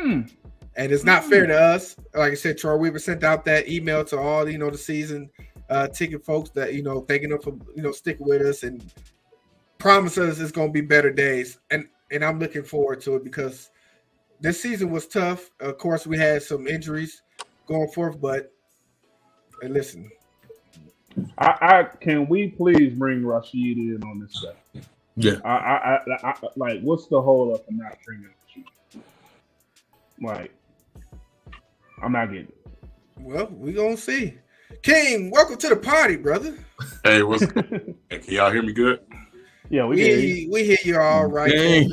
And it's not fair to us. Like I said, Troy Weaver sent out that email to all, the season ticket folks that, thanking them for, sticking with us and promise us it's going to be better days. And I'm looking forward to it because this season was tough. Of course, we had some injuries going forth, but hey, listen. Can we please bring Rashid in on this stuff? Yeah. I like, what's the hold up for not bringing Rashid? Like, I'm not getting it. Well, we gonna see. King, welcome to the party, brother. Hey, can y'all hear me good? Yeah, we hear you. We hear you all right. Hey.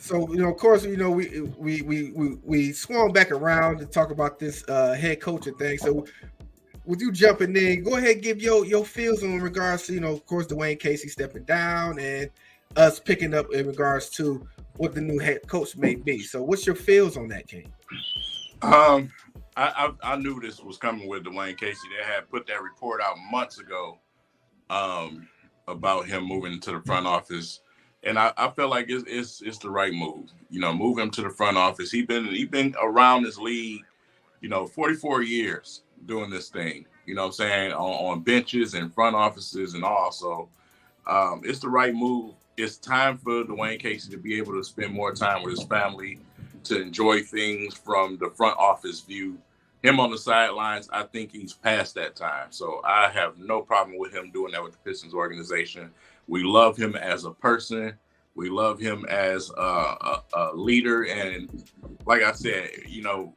So, of course, we swung back around to talk about this head coaching thing. So, with you jumping in, go ahead and give your feels in regards to, of course, Dwayne Casey stepping down and us picking up in regards to what the new head coach may be. So, what's your feels on that, King? I knew this was coming with Dwayne Casey. They had put that report out months ago about him moving to the front office. And I feel like it's the right move. Move him to the front office. He been around this league, 44 years doing this thing. You know what I'm saying? On benches and front offices and all. So it's the right move. It's time for Dwayne Casey to be able to spend more time with his family, to enjoy things from the front office view. Him on the sidelines, I think he's past that time. So I have no problem with him doing that with the Pistons organization. We love him as a person. We love him as a leader. And like I said,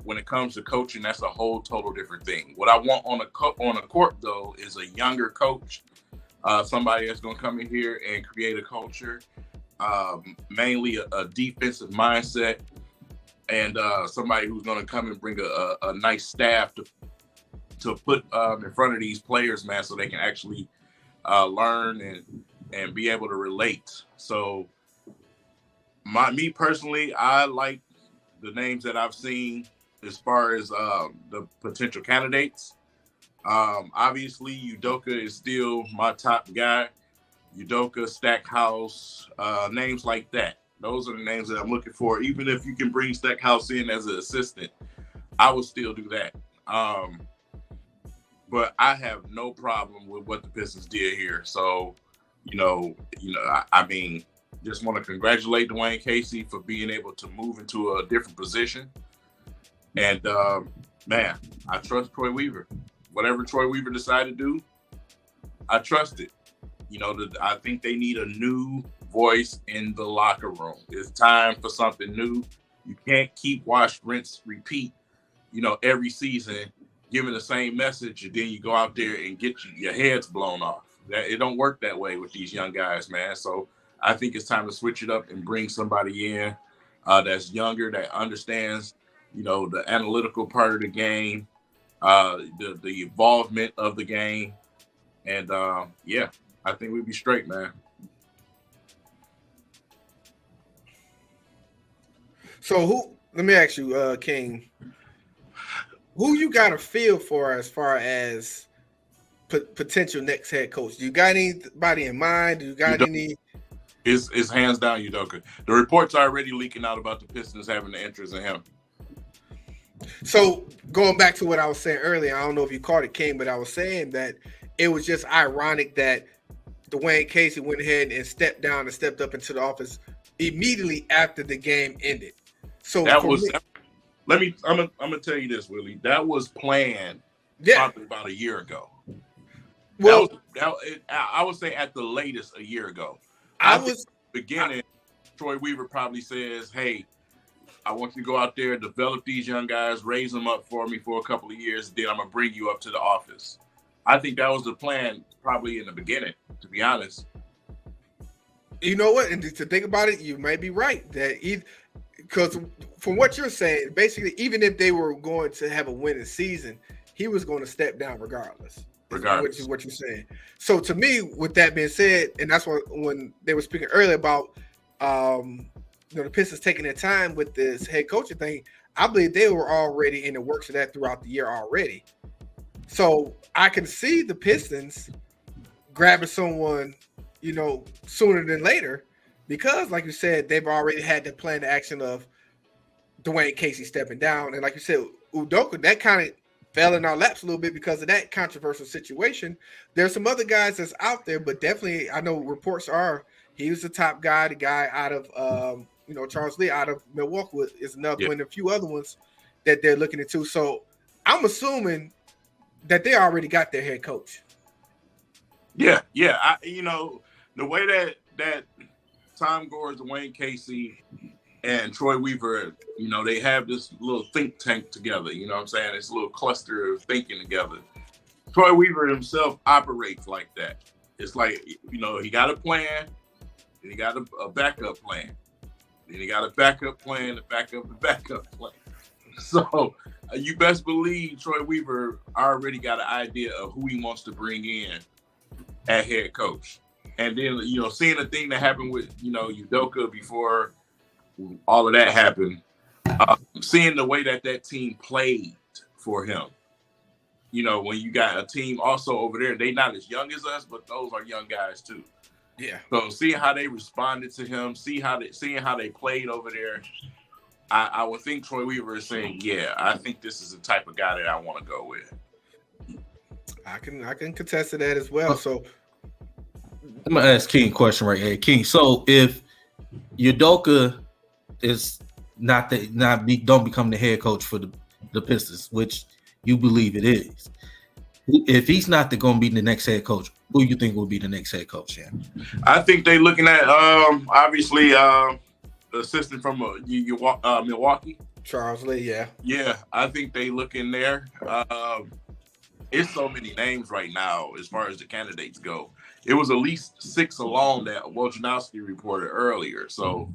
when it comes to coaching, that's a whole total different thing. What I want on a court, though, is a younger coach somebody that's going to come in here and create a culture, mainly a defensive mindset, and somebody who's going to come and bring a nice staff to put in front of these players, man, so they can actually learn and be able to relate. So me personally, I like the names that I've seen as far as the potential candidates. Obviously, Udoka is still my top guy. Udoka, Stackhouse, names like that. Those are the names that I'm looking for. Even if you can bring Stackhouse in as an assistant, I would still do that. But I have no problem with what the Pistons did here. So, I mean, just want to congratulate Dwayne Casey for being able to move into a different position. And, man, I trust Troy Weaver. Whatever Troy Weaver decided to do, I trust it. I think they need a new voice in the locker room. It's time for something new. You can't keep wash, rinse, repeat, every season, giving the same message, and then you go out there and get your heads blown off. It don't work that way with these young guys, man. So I think it's time to switch it up and bring somebody in that's younger, that understands, the analytical part of the game, the involvement of the game. And, I think we'd be straight, man. So let me ask you, King, who you got a feel for as far as potential next head coach? Do you got anybody in mind? Do you got any? It's hands down Udoka. The reports are already leaking out about the Pistons having the interest in him. So going back to what I was saying earlier, I don't know if you caught it, King, but I was saying that it was just ironic that Dwayne Casey went ahead and stepped down and stepped up into the office immediately after the game ended. So I'm gonna tell you this, Willie. That was planned probably about a year ago. Well, I would say at the latest a year ago. Troy Weaver probably says, "Hey, I want you to go out there, develop these young guys, raise them up for me for a couple of years, then I'm gonna bring you up to the office." I think that was the plan probably in the beginning, to be honest. You know what? And to think about it, you may be right. Because from what you're saying, basically, even if they were going to have a winning season, he was going to step down regardless. Which is what you're saying. So to me, with that being said, and that's when they were speaking earlier about the Pistons taking their time with this head coaching thing, I believe they were already in the works of that throughout the year already. So I can see the Pistons grabbing someone, sooner than later, because, like you said, they've already had the plan of action of Dwayne Casey stepping down. And like you said, Udoka, that kind of fell in our laps a little bit because of that controversial situation. There's some other guys that's out there, but definitely I know reports are he was the top guy, the guy out of, Charles Lee out of Milwaukee is another one, and a few other ones that they're looking into. So I'm assuming that they already got their head coach. Yeah. The way that Tom Gores, Dwayne Casey, and Troy Weaver, they have this little think tank together. You know what I'm saying? This little cluster of thinking together. Troy Weaver himself operates like that. It's like, he got a plan, and he got a backup plan. Then he got a backup plan to back up the backup plan. So you best believe Troy Weaver already got an idea of who he wants to bring in at head coach. And then, seeing the thing that happened with, Udoka before all of that happened, seeing the way that team played for him. When you got a team also over there, they not as young as us, but those are young guys too. Yeah. So seeing how they responded to him, seeing how they played over there, I would think Troy Weaver is saying, yeah, I think this is the type of guy that I want to go with. I can contest to that as well. So I'm gonna ask King a question right here. King, so if Udoka is don't become the head coach for the Pistons, which you believe it is, if he's not going to be the next head coach, who you think will be the next head coach? Yeah, I think they're looking at obviously the assistant from Milwaukee, Charles Lee. Yeah, I think they look in there. It's so many names right now as far as the candidates go. it was at least 6 along that Wojnarowski reported earlier. So,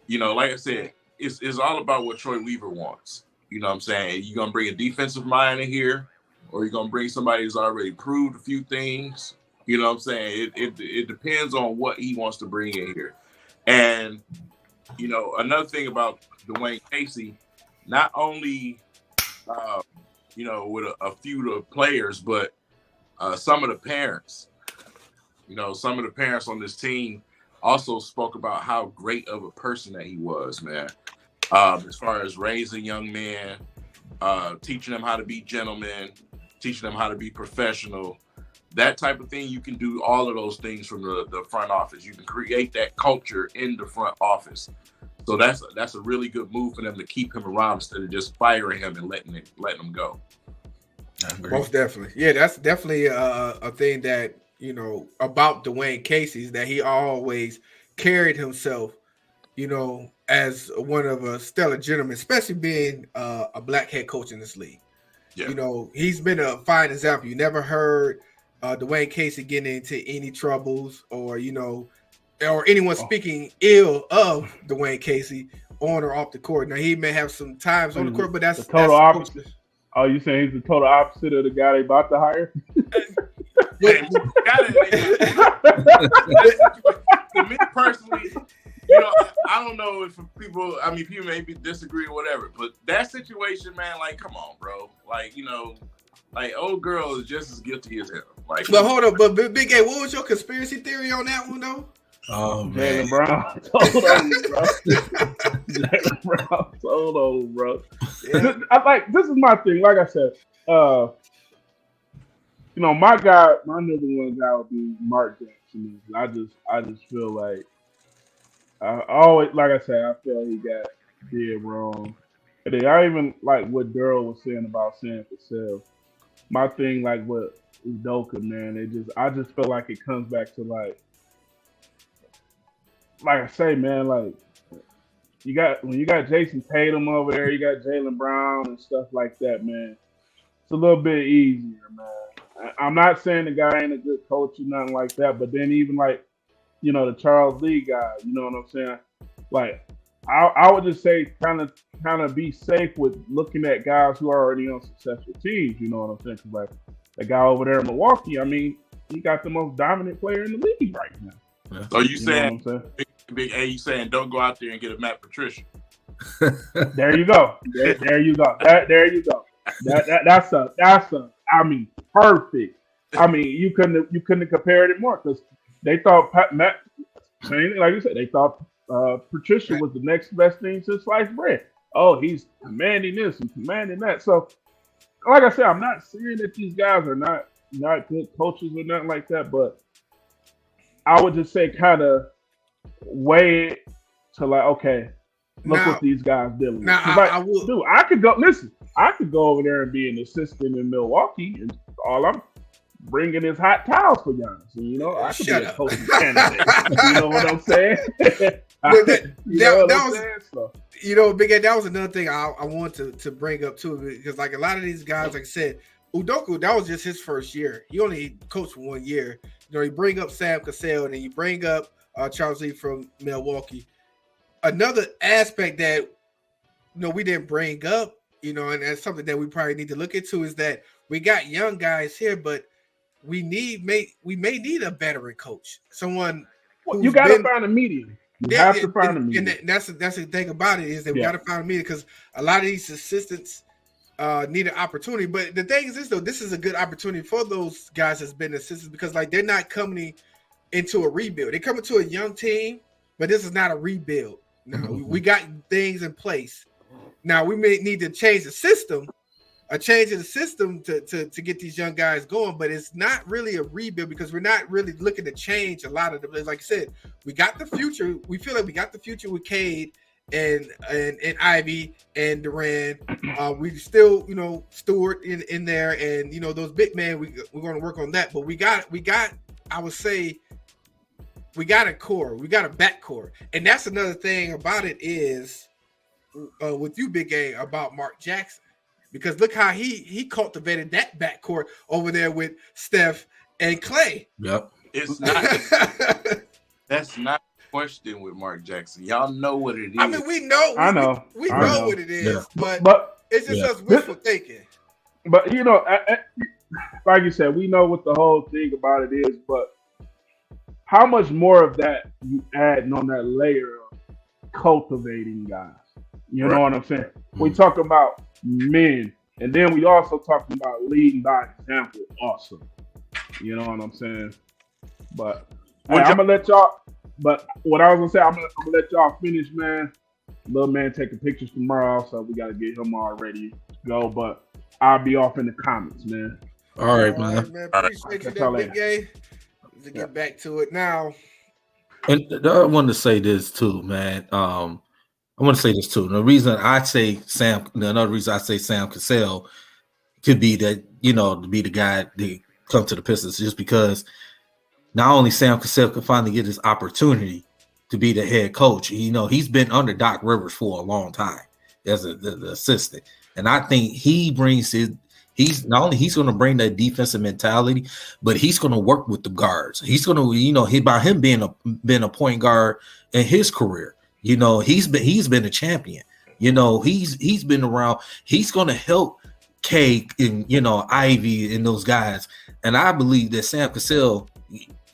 you know, like I said, it's all about what Troy Weaver wants. You know what I'm saying? You're going to bring a defensive mind in here, or you're going to bring somebody who's already proved a few things. You know what I'm saying? It depends on what he wants to bring in here. And, you know, another thing about Dwayne Casey, not only, you know, with a few of the players, but some of the parents. You know, some of the parents on this team also spoke about how great of a person that he was, man. As far as raising young men, teaching them how to be gentlemen, teaching them how to be professional, that type of thing. You can do all of those things from the front office. You can create that culture in the front office. So that's a really good move for them to keep him around instead of just firing him and letting him go. Most definitely. Yeah, that's definitely a thing that, you know, about Dwayne Casey is that he always carried himself, you know, as one of a stellar gentleman, especially being a black head coach in this league. Yeah. You know, he's been a fine example. You never heard Dwayne Casey getting into any troubles or, you know, or anyone speaking ill of Dwayne Casey on or off the court. Now, he may have some times on the court, but that's the total opposite. Oh, you saying he's the total opposite of the guy they about to hire? For me personally, you know, I don't know if people, I mean, people maybe disagree or whatever, but that situation, man, like, come on, bro. Like, you know, like, old girl is just as guilty as him. Like, but hold on, but Big A, what was your conspiracy theory on that one, though? Oh, man. Jaylen Brown told on you, bro. Jaylen Brown told on, bro. Yeah. This is my thing. Like I said, you know, my number one guy would be Mark Jackson. I just feel like I always, like I said, I feel he got dead wrong. And then I even like what Daryl was saying about Sam Cassell. My thing, like what Udoka, man, I just feel like it comes back to like I say, man, like when you got Jason Tatum over there, you got Jaylen Brown and stuff like that, man. It's a little bit easier, man. I'm not saying the guy ain't a good coach or nothing like that, but then even like, you know, the Charles Lee guy, you know what I'm saying? Like, I would just say kind of be safe with looking at guys who are already on successful teams, you know what I'm saying? 'Cause like the guy over there in Milwaukee, I mean, he got the most dominant player in the league right now. Yeah. So you saying, Big A, you saying don't go out there and get a Matt Patricia? There you go. There you go. There you go. That's a. I mean, perfect. I mean, you couldn't have compared it more because they thought Matt, like you said, they thought Patricia was the next best thing to sliced bread. Oh, he's commanding this and commanding that. So, like I said, I'm not saying that these guys are not good coaches or nothing like that, but I would just say kind of weigh it to like, okay, look what these guys dealing with. I could go over there and be an assistant in Milwaukee, and all I'm bringing is hot towels for Giannis. And, you know, I could be a coaching candidate. You know what I'm saying? You know, Big Ed, that was another thing I wanted to bring up too, because like a lot of these guys, like I said, Udoka, that was just his first year. He only coached for 1 year. You know, you bring up Sam Cassell, and then you bring up Charles Lee from Milwaukee. Another aspect that, you know, we didn't bring up, you know, and that's something that we probably need to look into is that we got young guys here, but we may need a veteran coach, someone. You got to find a medium. You have to find a medium, and that's the thing about it is that we got to find a medium because a lot of these assistants need an opportunity. But the thing is this, though, this is a good opportunity for those guys that's been assistants because like they're not coming into a rebuild. They're coming to a young team, but this is not a rebuild. No, we got things in place. Now we may need to change the system, a change in the system to get these young guys going, but it's not really a rebuild because we're not really looking to change a lot of the players. Like I said, we got the future. We feel like we got the future with Cade and Ivy and Duran. We still, you know, Stewart in there, and you know those big men. We're going to work on that, but we got. I would say. We got a core. We got a back core. And that's another thing about it is with you, Big A, about Mark Jackson. Because look how he cultivated that back court over there with Steph and Clay. Yep. It's not. That's not a question with Mark Jackson. Y'all know what it is. I mean, we know. I know. We I know know. what it is, Yeah. But it's just us wishful thinking. But you know, like you said, we know what the whole thing about it is. But how much more of that you adding on that layer of cultivating guys? You know what I'm saying? We talk about men, and then we also talking about leading by example. Also, you know what I'm saying? But hey, I'm gonna let y'all. But what I was gonna say, I'm gonna let y'all finish, man. Little man taking pictures tomorrow, so we gotta get him all ready to go. But I'll be off in the comments, man. All right, man. Appreciate you, that Big Gay. To get back to it now. And I wanted to say this too, man. I want to say this too. The reason I say another reason I say Sam Cassell could be that, to be the guy to come to the Pistons, just because not only Sam Cassell could finally get his opportunity to be the head coach. He's been under Doc Rivers for a long time as the assistant, and I think he brings he's going to bring that defensive mentality, but he's going to work with the guards. He's going to, by him being a point guard in his career, he's been a champion. He's been around. He's going to help K and Ivy and those guys. And I believe that Sam Cassell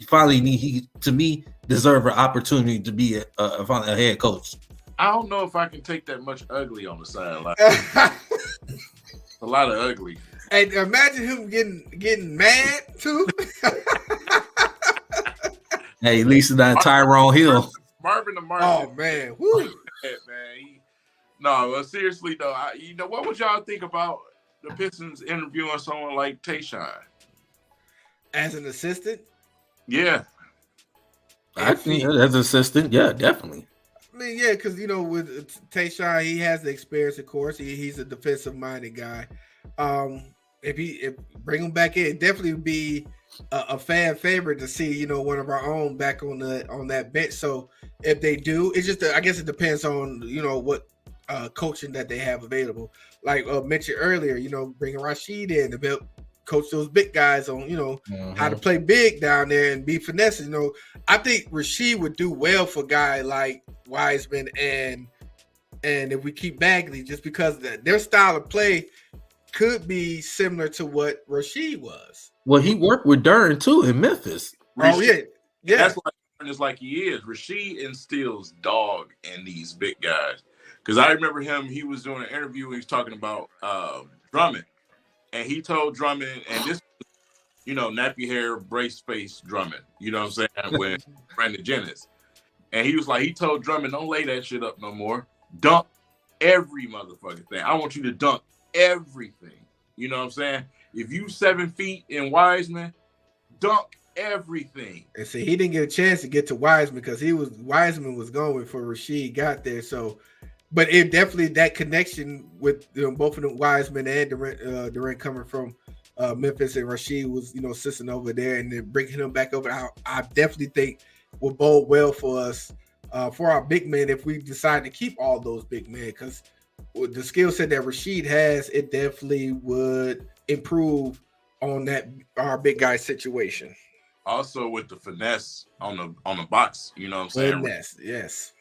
finally to me deserve an opportunity to be a head coach. I don't know if I can take that much ugly on the sideline. A lot of ugly. And imagine him getting mad too. Hey, at least it's not Tyrone Hill. Marvin the Marvin. Oh man, woo. Man. No, seriously though, what would y'all think about the Pistons interviewing someone like Tayshaun as an assistant? Yeah, I think as an assistant, yeah, definitely. I mean, yeah, because with Tayshaun, he has the experience. Of course, he's a defensive-minded guy. If bring him back in, it definitely would be a fan favorite to see one of our own back on that bench. So if they do, it's just I guess it depends on what coaching that they have available. Like mentioned earlier, bringing Rashid in to help coach those big guys on how to play big down there and be finesse. I think Rashid would do well for a guy like Wiseman and if we keep Bagley, just because their style of play could be similar to what Rashid was. Well, he worked with Durn too in Memphis. Rashid, that's why Durn is like he is. Rashid instills dog in these big guys. Because I remember him, he was doing an interview, he was talking about Drummond. And he told Drummond, and this, nappy hair, brace face Drummond, you know what I'm saying, with Brandon Jennings. And he was like, he told Drummond, don't lay that shit up no more. Dunk every motherfucking thing. I want you to dunk everything. You know what I'm saying? If you 7 feet in Wiseman, dunk everything. And see, he didn't get a chance to get to Wiseman because Wiseman was going before Rashid got there. So, but it definitely that connection with both of them, Wiseman and Durant coming from Memphis, and Rashid was assisting over there, and then bringing him back over. I definitely think will bode well for us for our big men if we decide to keep all those big men, because with the skill set that Rashid has, it definitely would improve on our big guy situation. Also with the finesse on the box, you know what I'm saying? Finesse, yes.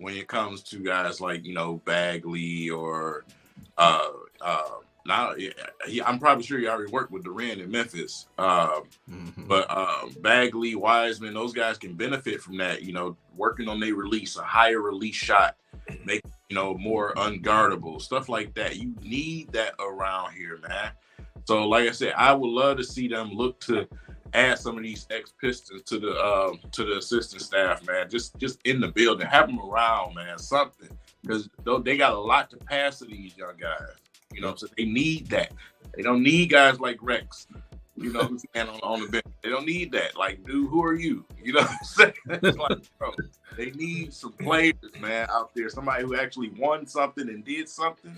When it comes to guys like Bagley or now I'm probably sure you already worked with Durant in Memphis, but Bagley, Wiseman, those guys can benefit from that. Working on their release, a higher release shot, make more unguardable stuff like that. You need that around here, man. So, like I said, I would love to see them look to add some of these ex-Pistons to the assistant staff, man. Just in the building, have them around, man. Something, because they got a lot to pass to these young guys. So they need that. They don't need guys like Rex, who's on the bench. They don't need that. Like, dude, who are you? You know what I'm saying? It's like, bro, they need some players, man, out there. Somebody who actually won something and did something.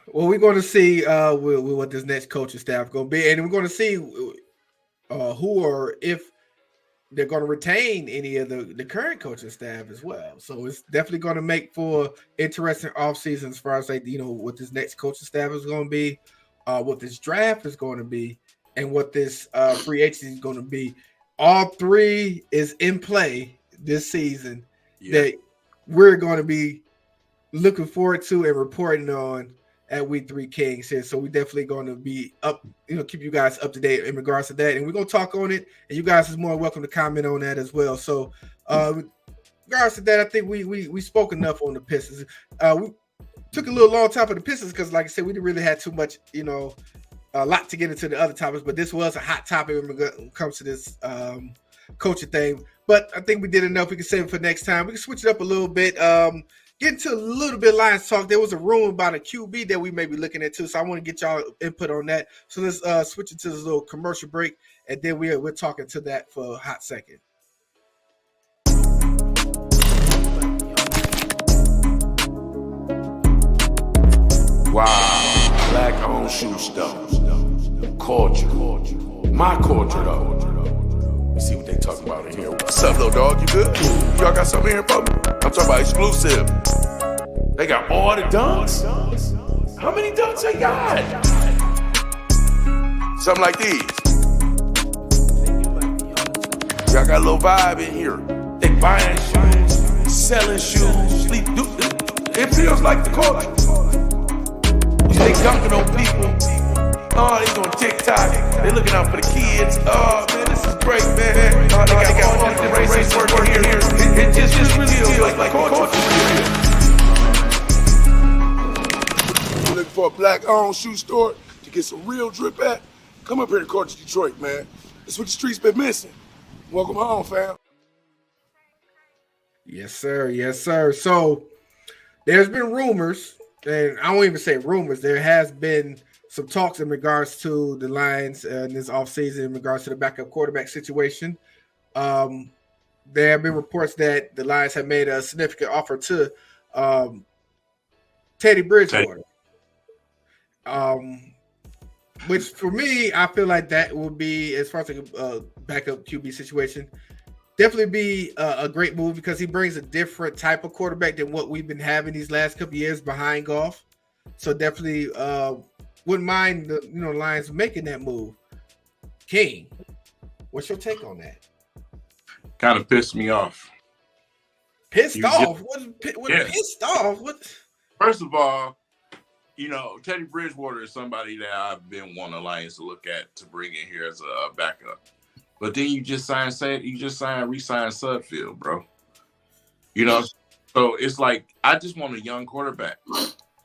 Well, we're going to see what this next coaching staff going to be, and we're going to see who or if they're going to retain any of the current coaching staff as well. So it's definitely going to make for interesting offseason as far as what this next coaching staff is going to be, what this draft is going to be, and what this free agency is going to be. All three is in play this season that we're going to be looking forward to and reporting on at We Three Kings here. So we definitely going to be up, keep you guys up to date in regards to that. And we're going to talk on it. And you guys is more welcome to comment on that as well. So in regards to that, I think we spoke enough on the Pistons. We took a little long time for the Pistons because, like I said, we didn't really have too much, a lot to get into the other topics, but this was a hot topic when it comes to this coaching thing. But I think we did enough. We can save it for next time. We can switch it up a little bit. Get into a little bit of Lions talk. There was a rumor about a QB that we may be looking at too, so I want to get y'all input on that. So let's switch into this little commercial break, and then we're talking to that for a hot second. Wow, black-owned shoe store. Culture. My culture, though. You see what they talking about in here. What's up, little dog? You good? Y'all got something here for me? I'm talking about exclusive. They got all the dunks? How many dunks they got? Something like these. Y'all got a little vibe in here. They buying shoes, selling shoes. It feels like the culture. They dunking on people. Oh, they on TikTok. They looking out for the kids. Oh, man, this is great, man. Oh, they got all the races working here. It just really feels like culture. You looking for a black-owned shoe store to get some real drip at? Come up here to Culture Detroit, man. That's what the streets been missing. Welcome home, fam. Yes, sir. Yes, sir. So there's been rumors, and I won't even say rumors. There has been some talks in regards to the Lions in this offseason in regards to the backup quarterback situation. There have been reports that the Lions have made a significant offer to Teddy Bridgewater. Which for me, I feel like that would be, as far as a backup QB situation, definitely be a great move because he brings a different type of quarterback than what we've been having these last couple of years behind Goff. So definitely wouldn't mind the Lions making that move. King, what's your take on that? Kind of pissed me off. Pissed off? Pissed off? What? First of all, Teddy Bridgewater is somebody that I've been wanting the Lions to look at to bring in here as a backup. But then you just re-sign Sudfield, bro. So it's like I just want a young quarterback.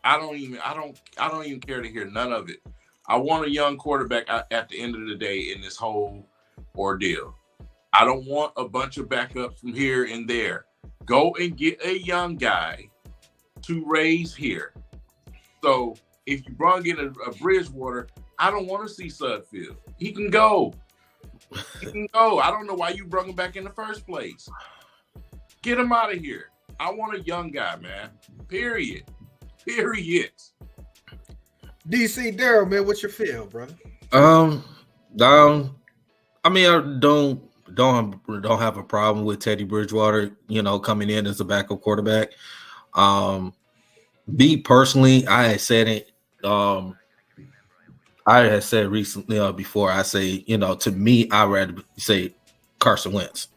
I don't even care to hear none of it. I want a young quarterback at the end of the day in this whole ordeal. I don't want a bunch of backups from here and there. Go and get a young guy to raise here. So if you brought in a Bridgewater, I don't want to see Sudfield. He can go. I don't know why you brought him back in the first place. Get him out of here. I want a young guy, man. Period. DC Daryl, man, what's your feel, brother? I mean, I don't have a problem with Teddy Bridgewater, coming in as a backup quarterback. Me personally, I had said it. I had said recently before. I say, to me, I'd rather say Carson Wentz,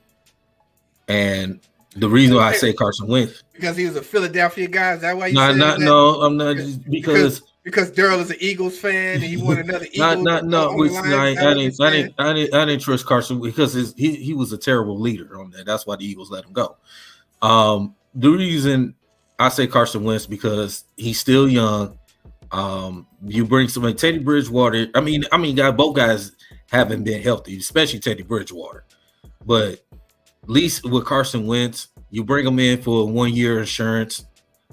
and the reason why I say Carson Wentz because he was a Philadelphia guy. Is that why you said that? No, I'm not because Daryl is an Eagles fan and he wanted another Eagles. I didn't trust Carson because he was a terrible leader on that. That's why the Eagles let him go. The reason I say Carson Wentz because he's still young. You bring somebody, Teddy Bridgewater. I mean, both guys haven't been healthy, especially Teddy Bridgewater. But at least with Carson Wentz, you bring him in for a 1-year insurance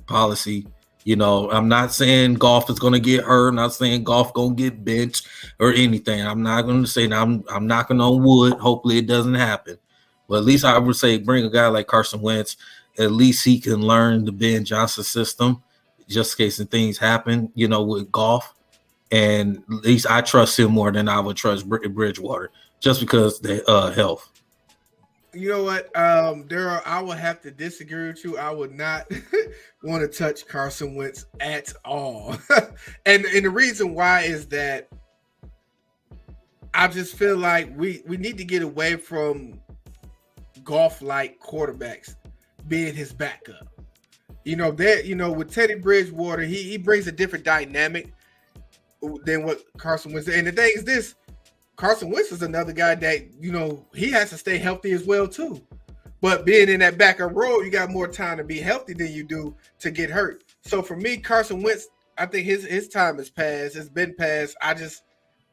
policy. I'm not saying Goff is going to get hurt. I'm not saying Goff going to get benched or anything. I'm not going to say that. I'm knocking on wood. Hopefully it doesn't happen. But at least I would say bring a guy like Carson Wentz. At least he can learn the Ben Johnson system just in case things happen, with Goff. And at least I trust him more than I would trust Bridgewater just because the health. You know what, Daryl, I would have to disagree with you. I would not want to touch Carson Wentz at all. and the reason why is that I just feel like we need to get away from golf-like quarterbacks being his backup. With Teddy Bridgewater, he brings a different dynamic than what Carson Wentz. And the thing is this, Carson Wentz is another guy that, he has to stay healthy as well too. But being in that backup role, you got more time to be healthy than you do to get hurt. So for me, Carson Wentz, I think his time has passed. It's been passed. I just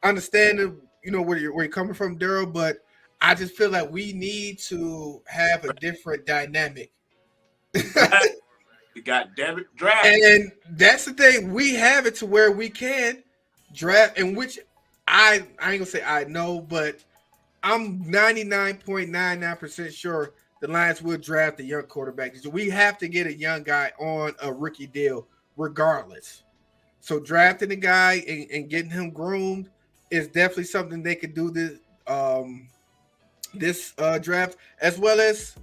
understand, where you're coming from, Daryl, but I just feel like we need to have a different dynamic. You got debit draft. And that's the thing. We have it to where we can draft, in which I ain't gonna say I know, but I'm 99.99% sure the Lions will draft a young quarterback. So we have to get a young guy on a rookie deal regardless. So drafting a guy and getting him groomed is definitely something they could do this draft as well as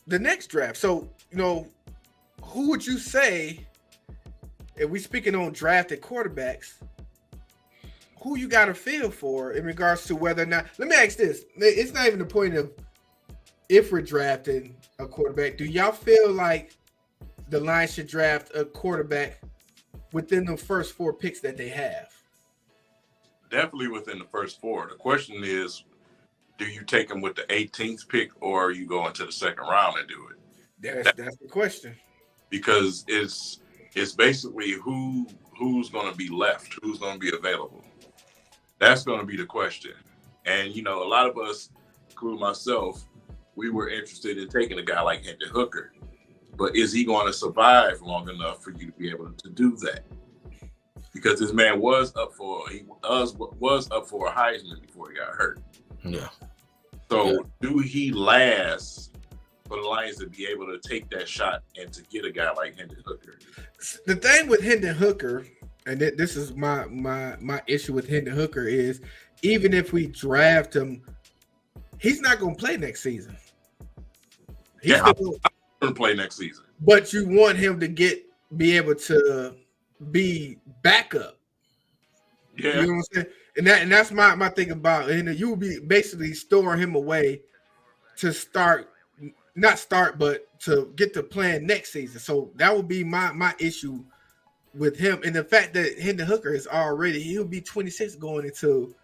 the next draft. So, who would you say, if we speaking on drafted quarterbacks, who you got a feel for in regards to whether or not, let me ask this. It's not even the point of if we're drafting a quarterback. Do y'all feel like the Lions should draft a quarterback within the first 4 picks that they have? Definitely within the first 4. The question is, do you take them with the 18th pick or are you going to the second round and do it? That's the question. Because it's basically who's going to be left, who's going to be available. That's going to be the question. And, a lot of us, including myself, we were interested in taking a guy like Hendon Hooker. But is he going to survive long enough for you to be able to do that? Because this man was up for a Heisman before he got hurt. Yeah. So do he last for the Lions to be able to take that shot and to get a guy like Hendon Hooker? The thing with Hendon Hooker, and this is my issue with Hendon Hooker, is even if we draft him, he's not going to play next season. He's I'm going to play next season. But you want him to be able to be backup. Yeah. You know what I'm saying? And that's my thing about it. You will be basically storing him away to but to get to plan next season. So that would be my issue with him. And the fact that Hendon Hooker he'll be 26 going into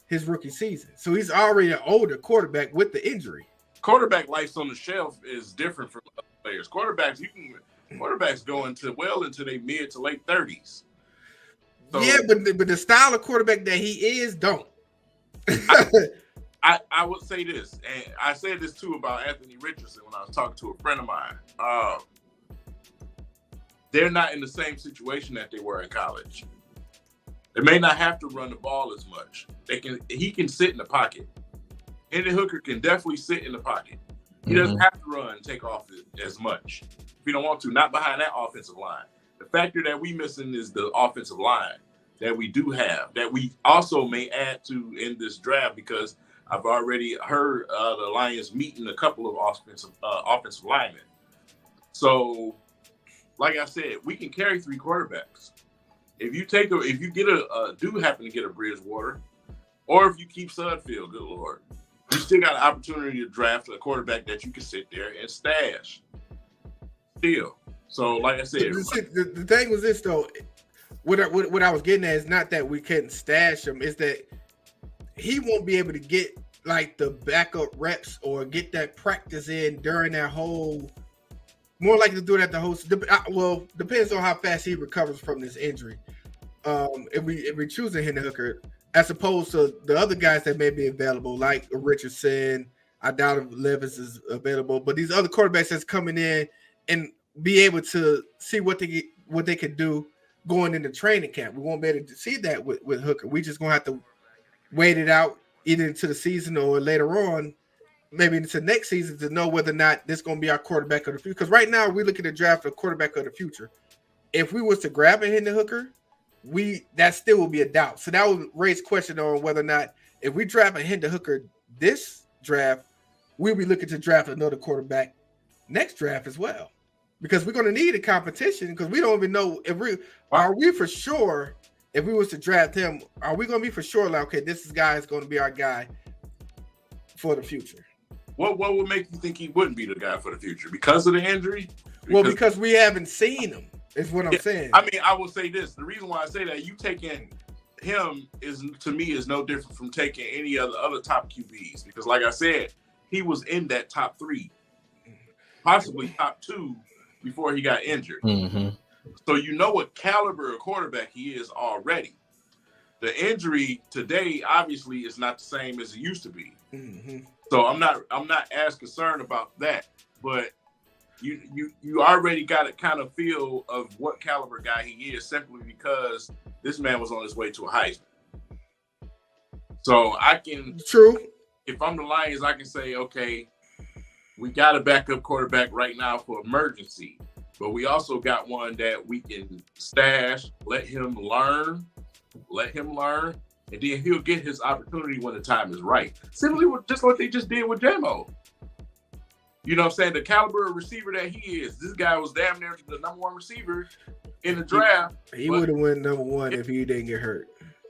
his rookie season. So he's already an older quarterback with the injury. Quarterback life on the shelf is different from other players. Quarterbacks go into their mid to late 30s. So, yeah, but the style of quarterback that he is don't. I would say this, and I said this too about Anthony Richardson when I was talking to a friend of mine. They're not in the same situation that they were in college. They may not have to run the ball as much. He can sit in the pocket. Hendon Hooker can definitely sit in the pocket. He doesn't have to run and take off as much if he don't want to. Not behind that offensive line. The factor that we missing is the offensive line that we do have, that we also may add to in this draft, because I've already heard the Lions meeting a couple of offensive linemen. So, like I said, we can carry 3 quarterbacks. If you do happen to get a Bridgewater, or if you keep Sudfeld, good Lord, you still got an opportunity to draft a quarterback that you can sit there and stash. Still. So, like I said, the thing was this though. What I was getting at is not that we couldn't stash him, is that he won't be able to get like the backup reps or get that practice in during that whole. More likely to do it at the whole. Well, depends on how fast he recovers from this injury. If we choose a Hendon Hooker, as opposed to the other guys that may be available, like Richardson, I doubt if Levis is available, but these other quarterbacks that's coming in and be able to see what they could do going into training camp. We won't be able to see that with Hooker. We just gonna have to wait it out either into the season or later on, maybe into next season, to know whether or not this is gonna be our quarterback of the future. Because right now we're looking to draft a quarterback of the future. If we was to grab a Hendon Hooker, that still will be a doubt. So that would raise question on whether or not if we draft a Hendon Hooker this draft, we'll be looking to draft another quarterback next draft as well. Because we're going to need a competition, because we don't even know if are we for sure if we was to draft him, are we going to be for sure like, okay, this guy is going to be our guy for the future? What would make you think he wouldn't be the guy for the future? Because of the injury? Because we haven't seen him, is what I'm saying. I mean, I will say this. The reason why I say that, you taking him is, to me, is no different from taking any other top QBs. Because like I said, he was in that top 3, possibly top 2 before he got injured. Mm-hmm. So you know what caliber of quarterback he is already. The injury today obviously is not the same as it used to be. Mm-hmm. So I'm not as concerned about that. But you already got a kind of feel of what caliber guy he is simply because this man was on his way to a Heisman. So I can if I'm the Lions, I can say, okay, we got a backup quarterback right now for emergency. But we also got one that we can stash, let him learn, and then he'll get his opportunity when the time is right. Simply just what they just did with J-Mo. You know what I'm saying? The caliber of receiver that he is. This guy was damn near the number 1 receiver in the draft. He would have won number 1 if he didn't get hurt.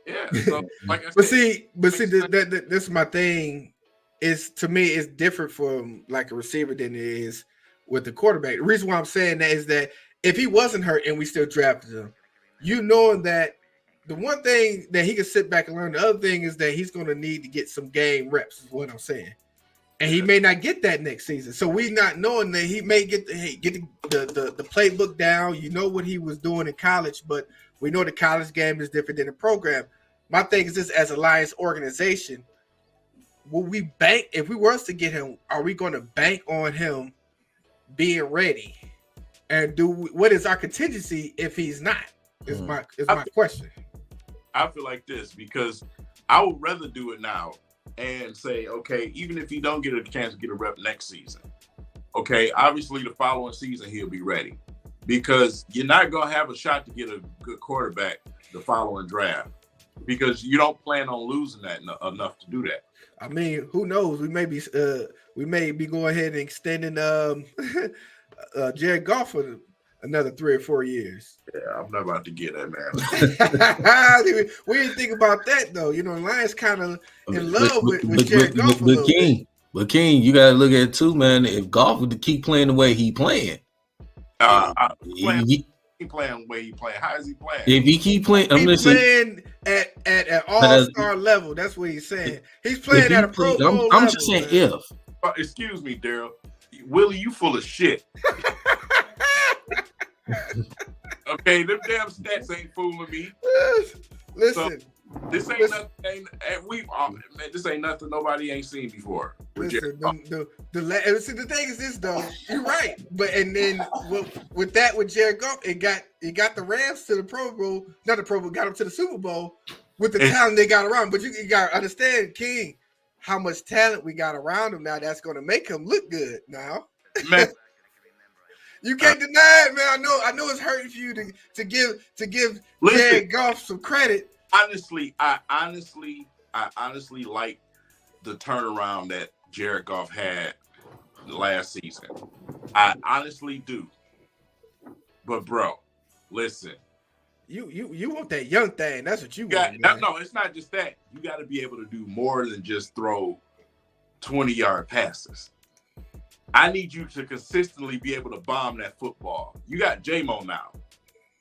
Yeah. So, like I but said, see, this is my thing. Is to me, it's different from like a receiver than it is with the quarterback. The reason why I'm saying that is that if he wasn't hurt and we still drafted him, you knowing that the one thing that he can sit back and learn, the other thing is that he's going to need to get some game reps, is what I'm saying. And he may not get that next season. So we not knowing that he may get the playbook down. You know what he was doing in college, but we know the college game is different than the program. My thing is this: as a Lions organization, will we bank, if we were to get him, are we going to bank on him being ready? And what is our contingency if he's not? Is my question. I feel like this, because I would rather do it now and say, okay, even if he don't get a chance to get a rep next season, okay, obviously the following season he'll be ready, because you're not going to have a shot to get a good quarterback the following draft, because you don't plan on losing that enough to do that. I mean, who knows? We may be going ahead and extending Jared Goff for another 3 or 4 years. Yeah, I'm not about to get that, man. We didn't think about that though. You know, Lions kind of in love with Jared Goff. But King, you gotta look at it too, man. If Goff would keep playing the way he playing, he playing the way he playing. How is he playing? If he keep playing, he's playing at an all-star level. That's what he's saying. He's playing at a Pro Bowl level. I'm just saying, man. Excuse me, Daryl. Willie, you full of shit. Okay, them damn stats ain't fooling me. Listen, so, this ain't nothing. This ain't nothing nobody ain't seen before. Listen, the thing is this though. You're right, but and then with Jared Goff, it got the Rams to the Pro Bowl. Not the Pro Bowl, got them to the Super Bowl with the talent they got around. But you got to understand, King, how much talent we got around him now. That's going to make him look good now. Man. You can't deny it, man. I know it's hurting for you to give Jared Goff some credit. Honestly, I honestly like the turnaround that Jared Goff had last season. I honestly do. But bro, listen. You want that young thing. That's what you want. No, it's not just that. You got to be able to do more than just throw 20-yard passes. I need you to consistently be able to bomb that football. You got J-Mo now.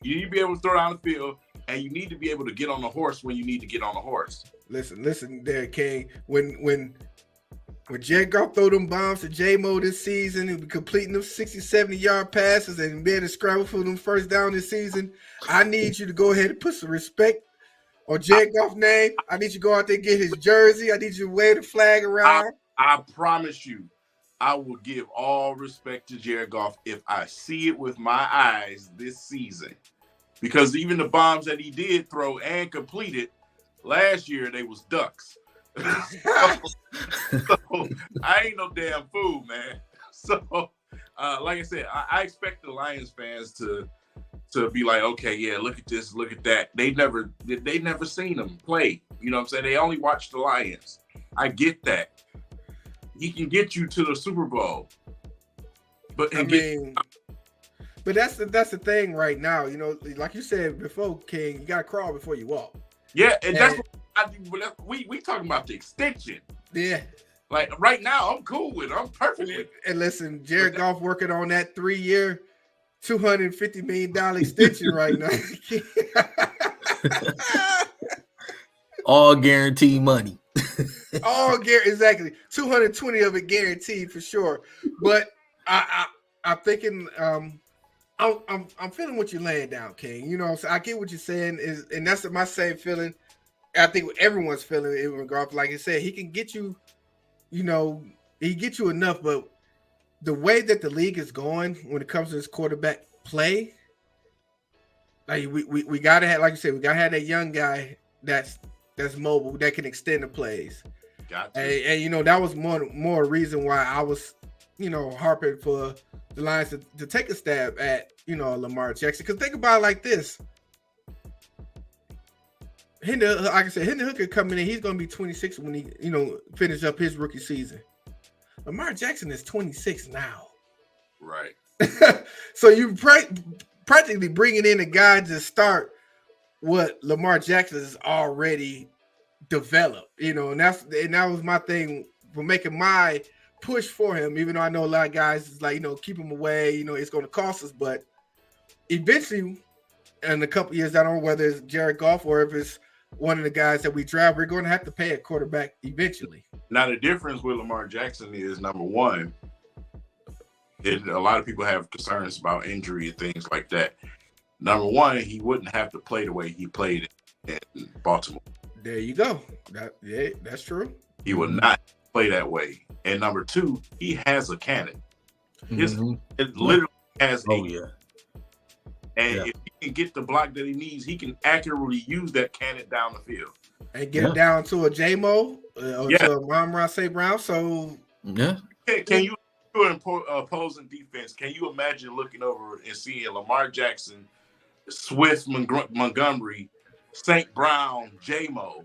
You need to be able to throw down the field, and you need to be able to get on the horse when you need to get on the horse. Listen there, King. When Jared Goff throw them bombs to J-Mo this season and be completing them 60, 70-yard passes and be able to scramble for them first down this season, I need you to go ahead and put some respect on Jared Goff's name. I need you to go out there and get his jersey. I need you to wave the flag around. I promise you, I will give all respect to Jared Goff if I see it with my eyes this season. Because even the bombs that he did throw and completed last year, they was ducks. So I ain't no damn fool, man. So, like I said, I expect the Lions fans to be like, okay, yeah, look at this, look at that. They never seen him play. You know what I'm saying? They only watch the Lions. I get that. He can get you to the Super Bowl. But But that's the thing right now. You know, like you said before, King, you gotta crawl before you walk. Yeah, and that's what we talking about the extension. Yeah. Like right now, I'm cool with it. I'm perfectly. And listen, Jared Goff working on that 3-year, $250 million extension right now. All guaranteed money. All exactly. 220 of it guaranteed for sure. But I'm thinking I'm feeling what you're laying down, King. You know, so I get what you're saying, and that's my same feeling. I think everyone's feeling it with Goff. Like I said, he can get you, you know, he get you enough, but the way that the league is going when it comes to this quarterback play, like we gotta have, like you said, we gotta have that young guy that's mobile, that can extend the plays. And you know, that was more reason why I was, you know, harping for the Lions to take a stab at, you know, Lamar Jackson. Because think about it like this. Like I said, Hendon Hooker coming in, he's going to be 26 when he, you know, finish up his rookie season. Lamar Jackson is 26 now. Right. So you practically bringing in a guy to start what Lamar Jackson has already developed, you know, and that was my thing for making my push for him, even though I know a lot of guys is like, you know, keep him away, you know, it's going to cost us, but eventually in a couple years, I don't know whether it's Jared Goff or if it's one of the guys that we draft, we're going to have to pay a quarterback eventually. Now, the difference with Lamar Jackson is, number one, a lot of people have concerns about injury and things like that. Number one, he wouldn't have to play the way he played in Baltimore. There you go. That's true. He will not play that way. And number two, he has a cannon. It literally has And if he can get the block that he needs, he can accurately use that cannon down the field. And get it down to a J-Mo or to a Amon-Ra St. Brown. So, can you do an opposing defense? Can you imagine looking over and seeing Lamar Jackson, Swift, Montgomery, St. Brown, J-Mo,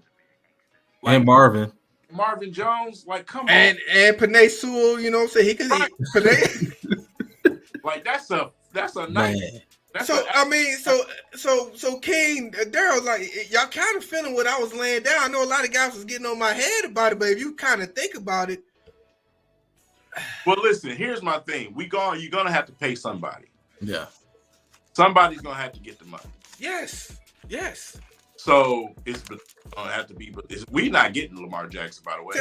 and Marvin Jones? Like, come on. And Panay Sewell, you know what I'm saying? He could like that's a nice. So King, Daryl, like y'all kind of feeling what I was laying down. I know a lot of guys was getting on my head about it, but if you kind of think about it. Well, listen, here's my thing. You're gonna have to pay somebody. Yeah. Somebody's gonna have to get the money. Yes. So it's gonna have to be, but we not getting Lamar Jackson, by the way.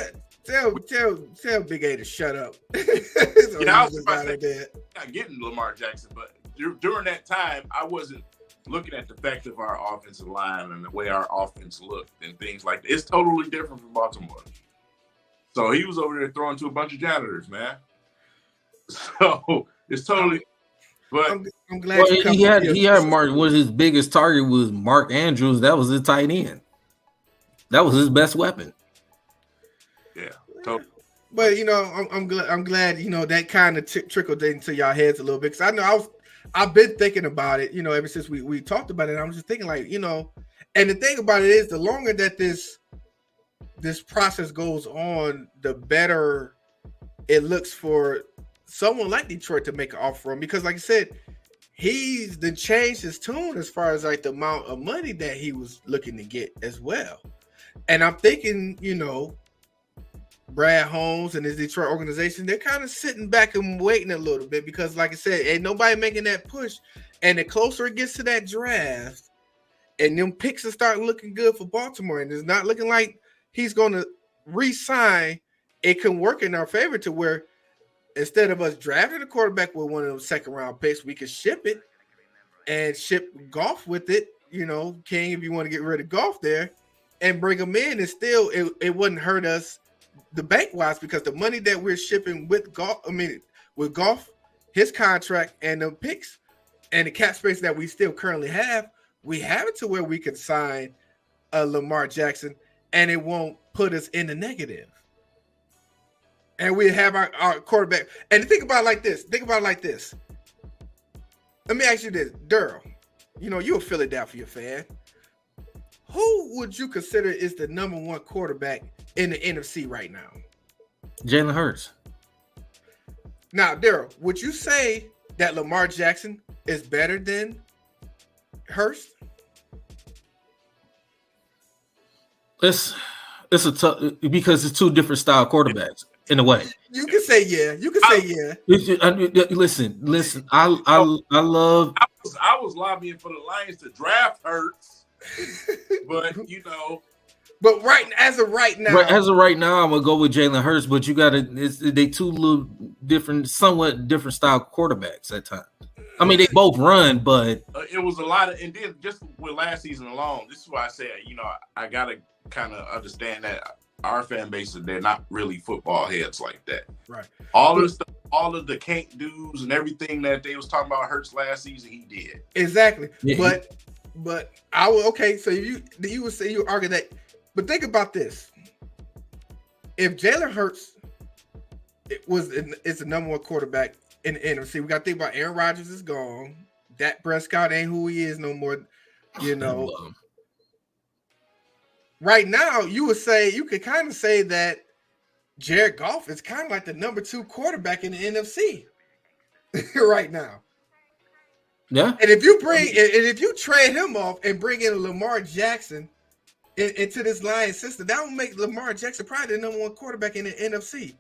Tell Big A to shut up. You know, I was about to say, not getting Lamar Jackson, but during that time, I wasn't looking at the fact of our offensive line and the way our offense looked and things like that. It's totally different from Baltimore. So he was over there throwing to a bunch of janitors, man. So it's totally. But I'm glad he had Mark. Was his biggest target was Mark Andrews. That was his tight end. That was his best weapon. Yeah, totally. But you know, I'm glad you know that kind of trickled into y'all heads a little bit, because I know I've been thinking about it, you know, ever since we talked about it. I'm just thinking, like, you know, and the thing about it is, the longer that this process goes on, the better it looks for someone like Detroit to make an offer for him, because like I said, he's then changed his tune as far as like the amount of money that he was looking to get as well. And I'm thinking, you know, Brad Holmes and his Detroit organization, they're kind of sitting back and waiting a little bit, because like I said, ain't nobody making that push. And the closer it gets to that draft and them picks are starting looking good for Baltimore, and it's not looking like he's going to re-sign, it can work in our favor to where instead of us drafting a quarterback with one of those second round picks, we could ship it and ship Goff with it. You know, King, if you want to get rid of Goff there and bring him in, and still it wouldn't hurt us the bank wise, because the money that we're shipping with Goff, with Goff, his contract and the picks and the cap space that we still currently have, we have it to where we could sign Lamar Jackson and it won't put us in the negative. And we have our quarterback. And think about it like this. Let me ask you this, Daryl. You know, you're a Philadelphia fan. Who would you consider is the number one quarterback in the NFC right now? Jalen Hurts. Now, Daryl, would you say that Lamar Jackson is better than Hurst? It's a tough because it's two different style quarterbacks in a way. You can say yeah. You can say yeah. Listen. I love. I was lobbying for the Lions to draft Hurts, but But as of right now, I'm gonna go with Jalen Hurts. But you gotta, they two little different, somewhat different style quarterbacks at times. I mean, they both run, but it was a lot of, and then just with last season alone, this is why I say, I gotta kind of understand that our fan base, they're not really football heads like that. Right. All of the can't do's and everything that they was talking about Hurts last season, he did. Exactly. Yeah. But I will. Okay, so you would say you argue that, but think about this: if Jalen Hurts is the number one quarterback in the NFC, we got to think about Aaron Rodgers is gone. Dak Prescott ain't who he is no more. Right now, you could kind of say that Jared Goff is kind of like the number 2 quarterback in the NFC right now. yeah. And if you trade him off and bring in Lamar Jackson into this Lions system, that will make Lamar Jackson probably the number 1 quarterback in the NFC.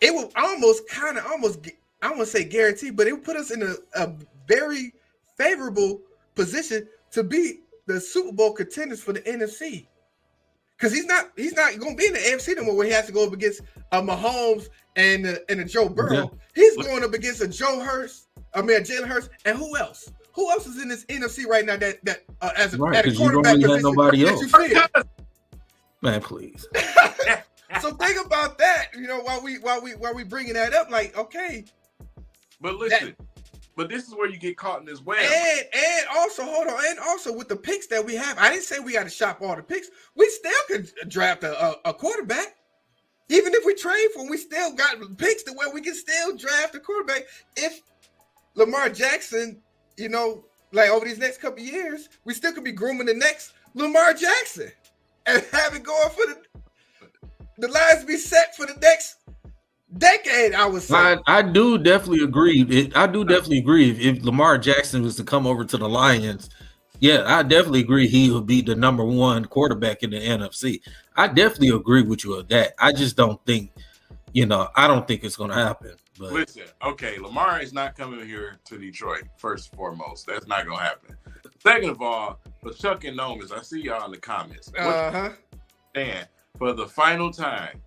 It will almost, I won't say guarantee, but it will put us in a very favorable position to be the Super Bowl contenders for the NFC. Because he's not going to be in the AFC no more where he has to go up against a Mahomes and a Joe Burrow. Yeah. He's going up against a Jalen Hurts, and who else? Who else is in this NFC right now that as a quarterback you don't really have nobody else. You feel? Man, please. So think about that. While we bringing that up, like, okay. But listen, but this is where you get caught in this web. And also, hold on, and also with the picks that we have, I didn't say we got to shop all the picks. We still could draft a quarterback. Even if we trade for him, we still got picks to where we can still draft a quarterback. If Lamar Jackson, like over these next couple of years, we still could be grooming the next Lamar Jackson and have it going for the lines be set for the next decade, I would say. I do definitely agree. If Lamar Jackson was to come over to the Lions, yeah, I definitely agree he would be the number 1 quarterback in the NFC. I definitely agree with you on that. I just don't think, I don't think it's going to happen. But listen, okay, Lamar is not coming here to Detroit, first and foremost. That's not going to happen. Second of all, for Chuck and Nomas, I see y'all in the comments. And for the final time,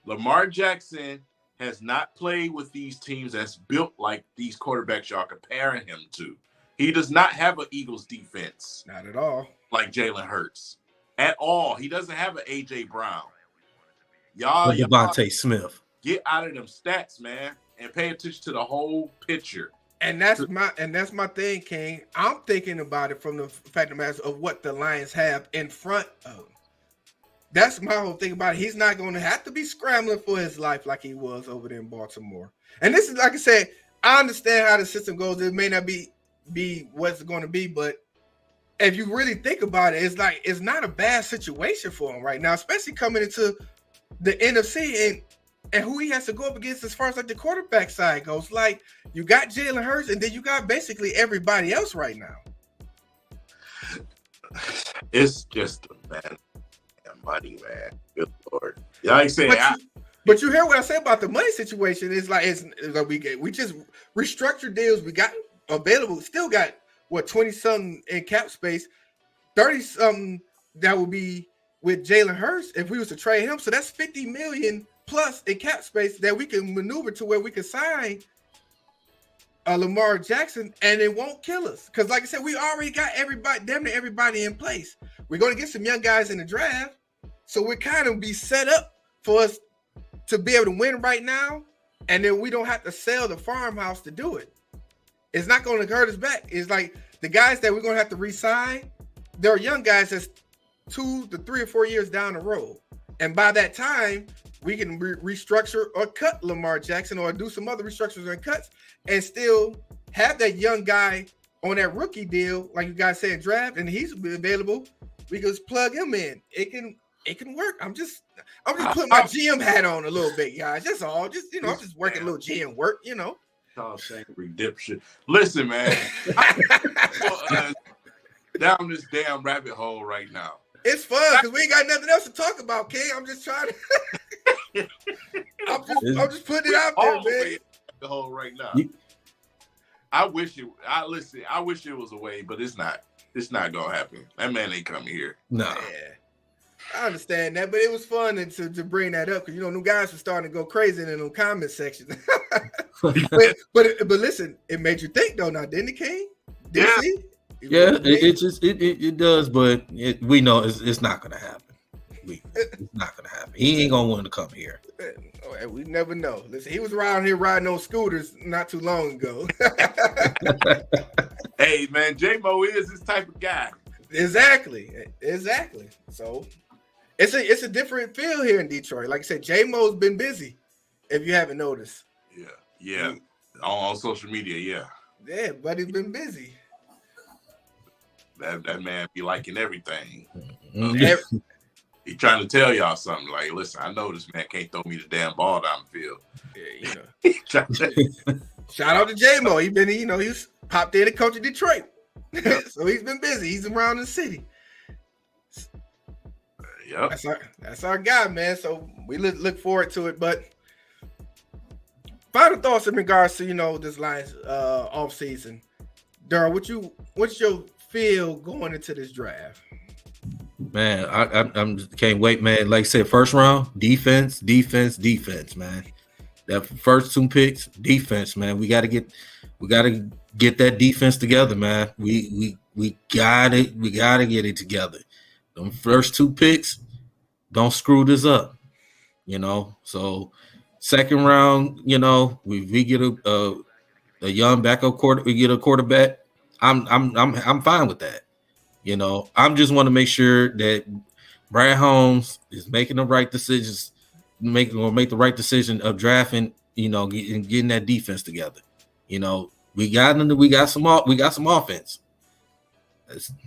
Lamar Jackson has not played with these teams that's built like these quarterbacks y'all comparing him to. He does not have an Eagles defense. Not at all. Like Jalen Hurts. At all. He doesn't have an A.J. Brown. Y'all Devontae Smith. Get out of them stats, man, and pay attention to the whole picture. And that's my thing, King. I'm thinking about it from the fact of the matter of what the Lions have in front of. That's my whole thing about it. He's not going to have to be scrambling for his life like he was over there in Baltimore. And this is, like I said, I understand how the system goes. It may not be what it's going to be, but if you really think about it, it's not a bad situation for him right now, especially coming into the NFC and who he has to go up against as far as like the quarterback side goes. Like, you got Jalen Hurts, and then you got basically everybody else right now. It's just money, man. Good Lord. Yeah, like I said, but you hear what I say about the money situation. It's like we just restructured deals we got available. Still got 20-something in cap space, 30-something that would be with Jalen Hurts if we was to trade him. So that's $50 million plus in cap space that we can maneuver to where we can sign Lamar Jackson, and it won't kill us. Because like I said, we already got damn near everybody in place. We're going to get some young guys in the draft. So we're kind of be set up for us to be able to win right now, and then we don't have to sell the farmhouse to do it. It's not going to hurt us back. It's like the guys that we're going to have to re-sign, they're young guys that's 2 to 3 or 4 years down the road. And by that time, we can restructure or cut Lamar Jackson or do some other restructures and cuts and still have that young guy on that rookie deal, like you guys said, draft, and he's available. We can just plug him in. It can work. I'm just putting my GM hat on a little bit, guys. That's all. I'm just working a little GM work, Shawshank Redemption. Listen, man. Down this damn rabbit hole right now. It's fun because we ain't got nothing else to talk about, King. I'm just trying to. I'm just putting it out there, man. The hole right now. I wish it was a way, but it's not. It's not gonna happen. That man ain't coming here. No. Yeah. I understand that, but it was fun to bring that up because them guys were starting to go crazy in the comment section. but listen, it made you think though, now didn't it, King? Did you see? It does, but we know it's not gonna happen. It's not gonna happen. He ain't gonna want to come here. We never know. Listen, he was around here riding those scooters not too long ago. Hey man, J-Mo is this type of guy. Exactly. So it's a different feel here in Detroit. Like I said, J-Mo's been busy. If you haven't noticed. Yeah. On social media, yeah, but he's been busy. That man be liking everything. Mm-hmm. He trying to tell y'all something. Like, listen, I know this man can't throw me the damn ball down the field. Yeah, Shout out to J-Mo. He's popped in and coach in Detroit. So he's been busy. He's around the city. Yep. That's our guy, man. So we look forward to it. But final thoughts in regards to this Lions off season. Darryl, what's your feel going into this draft? Man, I can't wait, man. Like I said, first round, defense, man. That first 2 picks, defense, man. We gotta get that defense together, man. We gotta get it together. Them first 2 picks, don't screw this up. So second round, we get a young backup we get a quarterback. I'm fine with that. I'm just want to make sure that Brad Holmes is making the right decisions, make the right decision of drafting, and getting that defense together. We got some offense.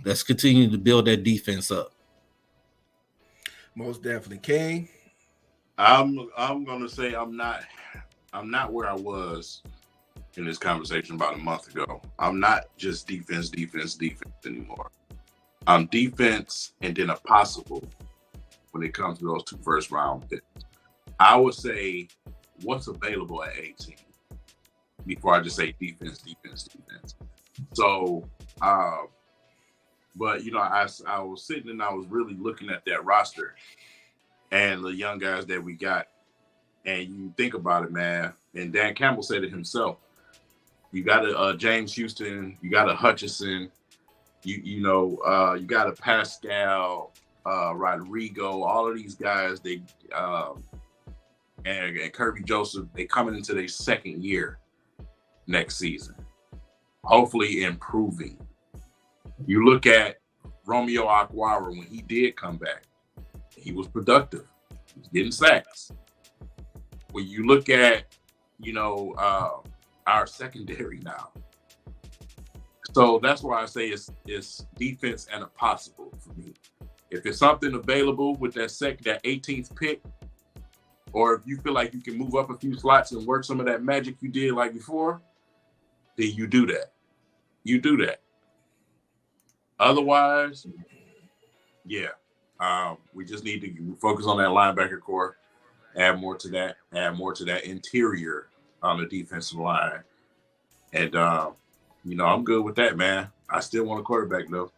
Let's continue to build that defense up. Most definitely, King. I'm gonna say I'm not where I was in this conversation about a month ago. I'm not just defense anymore. I'm defense and then a possible when it comes to those 2 first round picks. I would say what's available at 18 before I just say defense. So, but I was sitting and I was really looking at that roster and the young guys that we got. And you think about it, man. And Dan Campbell said it himself. You got a James Houston, you got a Hutchinson, you got a Pascal, Rodrigo, all of these guys, they and Kirby Joseph, they coming into their second year next season, hopefully improving. You look at Romeo Okwara when he did come back, he was productive, he was getting sacks. When you look at our secondary now. So that's why I say it's defense and a possible for me. If it's something available with that 18th pick, or if you feel like you can move up a few slots and work some of that magic you did like before, then you do that. Otherwise, we just need to focus on that linebacker core, add more to that interior on the defensive line. And, I'm good with that, man. I still want a quarterback, though.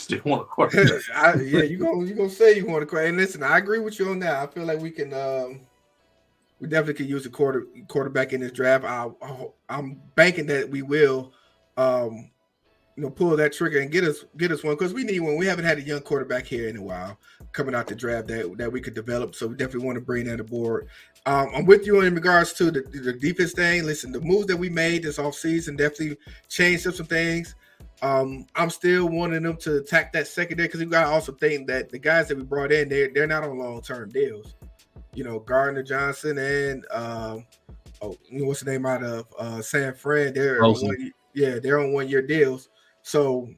You're gonna say you want a quarterback. And listen, I agree with you on that. I feel like we can, we definitely could use a quarterback in this draft. I'm banking that we will, pull that trigger and get us one because we need one. We haven't had a young quarterback here in a while coming out the draft that we could develop. So we definitely want to bring that aboard. I'm with you in regards to the defense thing. Listen, the moves that we made this offseason definitely changed up some things. I'm still wanting them to attack that secondary because we got to also think that the guys that we brought in, they're not on long-term deals. Gardner Johnson and what's the name out of San Fran? They're on 1-year deals. So,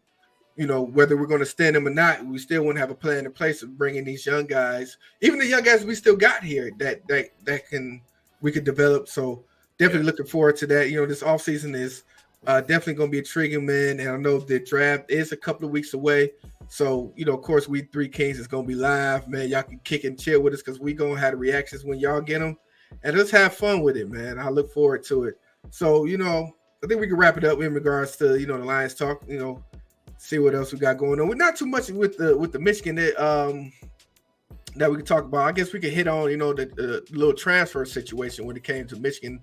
whether we're going to stand them or not, we still want to have a plan in place of bringing these young guys, even the young guys we still got here that we could develop. So definitely looking forward to that. This offseason is definitely going to be intriguing, man. And I know the draft is a couple of weeks away. So, of course, we 3 Kings is going to be live, man. Y'all can kick and chill with us because we going to have the reactions when y'all get them. And let's have fun with it, man. I look forward to it. So, I think we can wrap it up in regards to, the Lions talk, see what else we got going on. We're not too much with the Michigan that we can talk about. I guess we could hit on, the little transfer situation when it came to Michigan.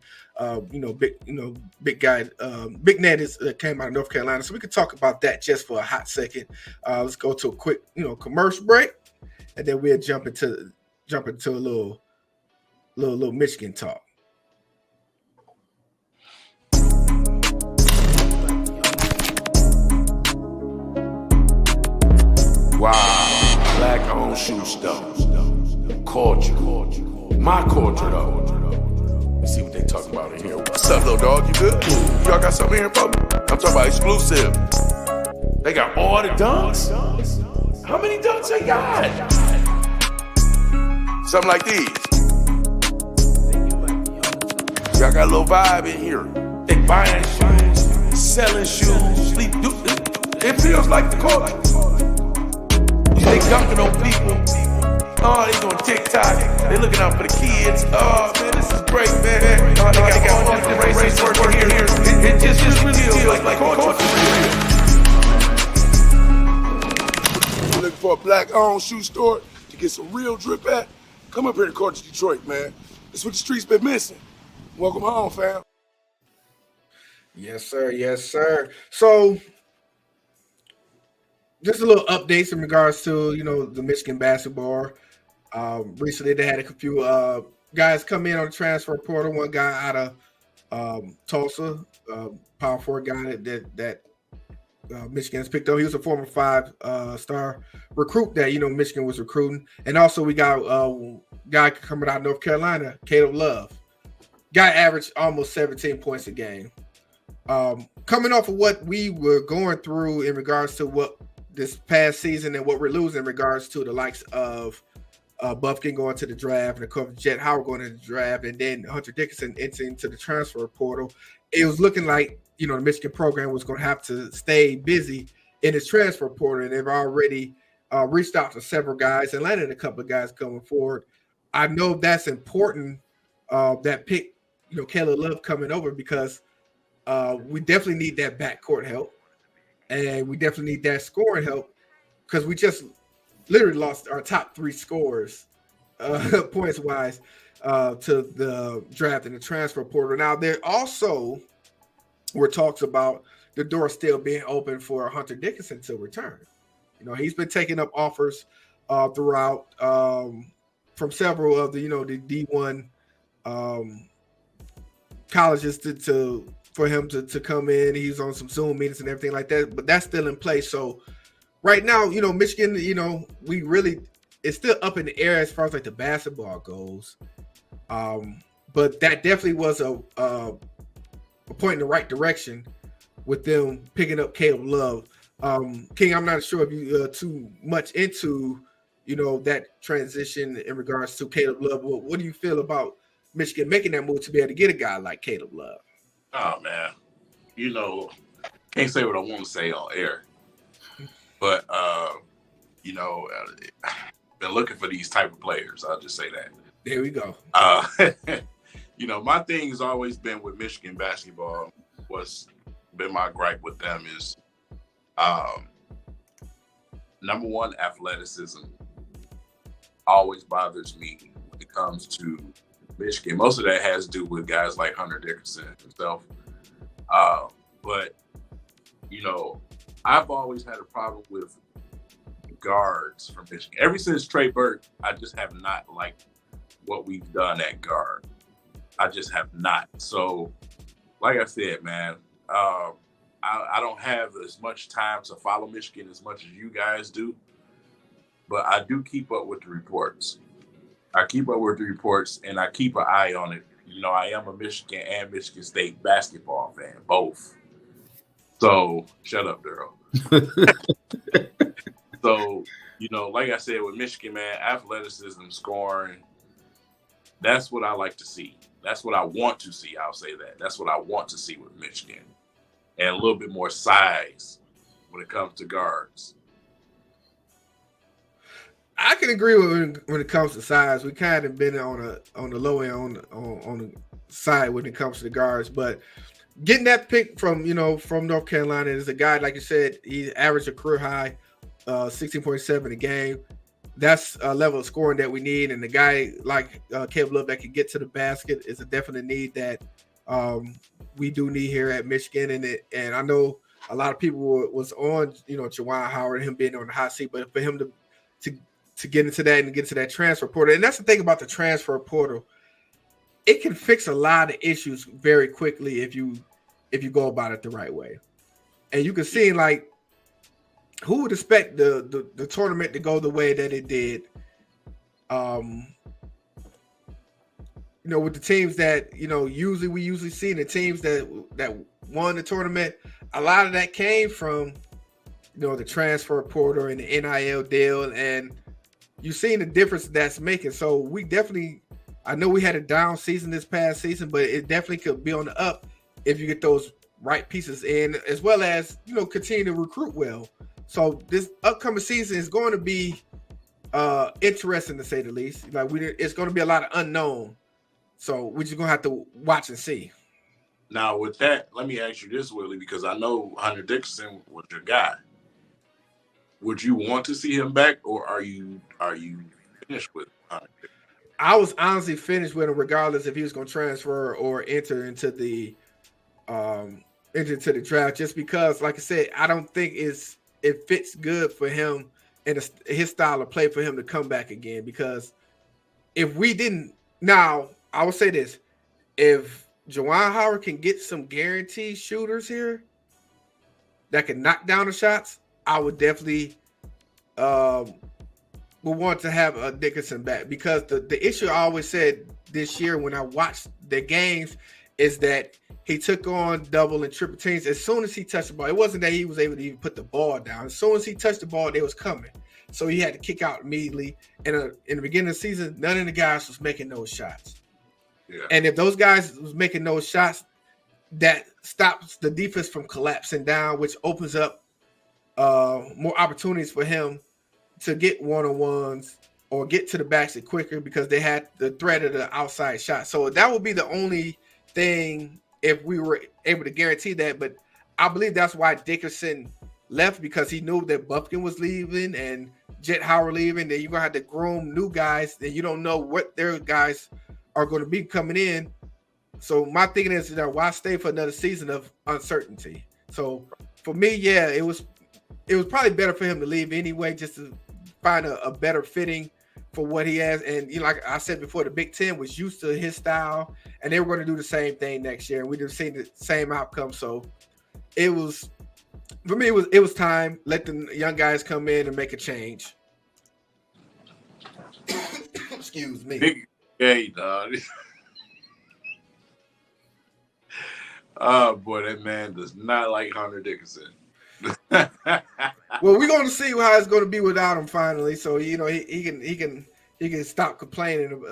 Big guy, Big Ned came out of North Carolina, so we could talk about that just for a hot second. Let's go to a quick, commercial break, and then we'll jump into a little Michigan talk. Wow, black-owned shoe store. Culture. My culture, though. Let's see what they talking about in here. What's up, little dog? You good? Y'all got something here for me? I'm talking about exclusive. They got all the dunks? How many dunks they got? Something like these. Y'all got a little vibe in here. They buying shoes, selling shoes. It feels like the culture. They dunking on people. Oh, they doing TikTok. They looking out for the kids. Oh, man, this is great, man. Oh, they got all different races working here. It just really feels like culture. Looking for a black-owned shoe store to get some real drip at? Come up here to Culture Detroit, man. That's what the streets been missing. Welcome home, fam. Yes, sir. Yes, sir. So, just a little updates in regards to, the Michigan basketball. Recently, they had a few guys come in on the transfer portal. One guy out of Tulsa, power forward guy that Michigan has picked up. He was a former 5-star recruit that, Michigan was recruiting. And also we got a guy coming out of North Carolina, Caleb Love. Guy averaged almost 17 points a game. Coming off of what we were going through in regards to what this past season and what we're losing in regards to the likes of Buffkin going to the draft and of course Jet Howard going to the draft and then Hunter Dickinson entering into the transfer portal, it was looking like, the Michigan program was going to have to stay busy in its transfer portal. And they've already reached out to several guys and landed a couple of guys coming forward. I know that's important, that pick, Caleb Love coming over because we definitely need that backcourt help. And we definitely need that scoring help because we just literally lost our top 3 scorers points-wise to the draft and the transfer portal. Now, there also were talks about the door still being open for Hunter Dickinson to return. He's been taking up offers throughout from several of the, the D1 colleges for him to come in. He's on some Zoom meetings and everything like that, but that's still in place. So right now, Michigan, it's still up in the air as far as like the basketball goes. But that definitely was a point in the right direction with them picking up Caleb Love. King, I'm not sure if you too much into, that transition in regards to Caleb Love. What do you feel about Michigan making that move to be able to get a guy like Caleb Love? Oh, man. Can't say what I want to say on air. But, been looking for these type of players. I'll just say that. There we go. My thing has always been with Michigan basketball. What's been my gripe with them is, number one, athleticism always bothers me when it comes to Michigan. Most of that has to do with guys like Hunter Dickinson himself. But, I've always had a problem with guards from Michigan. Ever since Trey Burke, I just have not liked what we've done at guard. I just have not. So, like I said, man, I don't have as much time to follow Michigan as much as you guys do, but I do keep up with the reports. I keep up with the reports, and I keep an eye on it. I am a Michigan and Michigan State basketball fan, both. So, shut up, Daryl. So, like I said, with Michigan, man, athleticism, scoring, that's what I like to see. That's what I want to see. I'll say that. That's what I want to see with Michigan, and a little bit more size when it comes to guards. I can agree with when it comes to size. We kind of been on the low end on the side when it comes to the guards, but getting that pick from North Carolina is a guy, like you said, he averaged a career high 16.7 a game. That's a level of scoring that we need, and the guy like Caleb Love that can get to the basket is a definite need that we do need here at Michigan. And I know a lot of people was on Juwan Howard, him being on the hot seat, but for him to get into that and get to that transfer portal, and that's the thing about the transfer portal, it can fix a lot of issues very quickly if you go about it the right way. And you can see, like, who would expect the tournament to go the way that it did? With the teams that we usually see, the teams that won the tournament, a lot of that came from the transfer portal and the NIL deal, and you've seen the difference that's making. So we definitely, I know we had a down season this past season, but it definitely could be on the up if you get those right pieces in, as well as continue to recruit well. So this upcoming season is going to be interesting, to say the least. Like, it's going to be a lot of unknown. So we're just going to have to watch and see. Now, with that, let me ask you this, Willie, because I know Hunter Dickinson was your guy. Would you want to see him back, or are you finished with Hunter Dickinson? I was honestly finished with him, regardless if he was going to transfer or enter into the draft, just because, like I said, I don't think it fits good for him and his style of play for him to come back again. Because if we didn't, now I will say this: if Juwan Howard can get some guaranteed shooters here that can knock down the shots, I would definitely would want to have Dickinson back. Because the issue I always said this year when I watched the games is that he took on double and triple teams as soon as he touched the ball. It wasn't that he was able to even put the ball down. As soon as he touched the ball, they was coming. So he had to kick out immediately. And in the beginning of the season, none of the guys was making those shots. Yeah. And if those guys was making those shots, that stops the defense from collapsing down, which opens up more opportunities for him to get one-on-ones or get to the basket quicker, because they had the threat of the outside shot. So that would be the only thing if we were able to guarantee that. But I believe that's why Dickinson left, because he knew that Buffkin was leaving and Jet Howard leaving. Then you're going to have to groom new guys, and you don't know what their guys are going to be coming in. So my thinking is, why stay for another season of uncertainty? So for me, yeah, it was probably better for him to leave anyway, just to find a better fitting for what he has. And like I said before, the Big Ten was used to his style, and they were going to do the same thing next year, and we just seen the same outcome. So it was, for me, it was time. Let the young guys come in and make a change. Excuse me. Big gay, dog. Oh boy, that man does not like Hunter Dickinson. Well, we're going to see how it's going to be without him finally. So he can stop complaining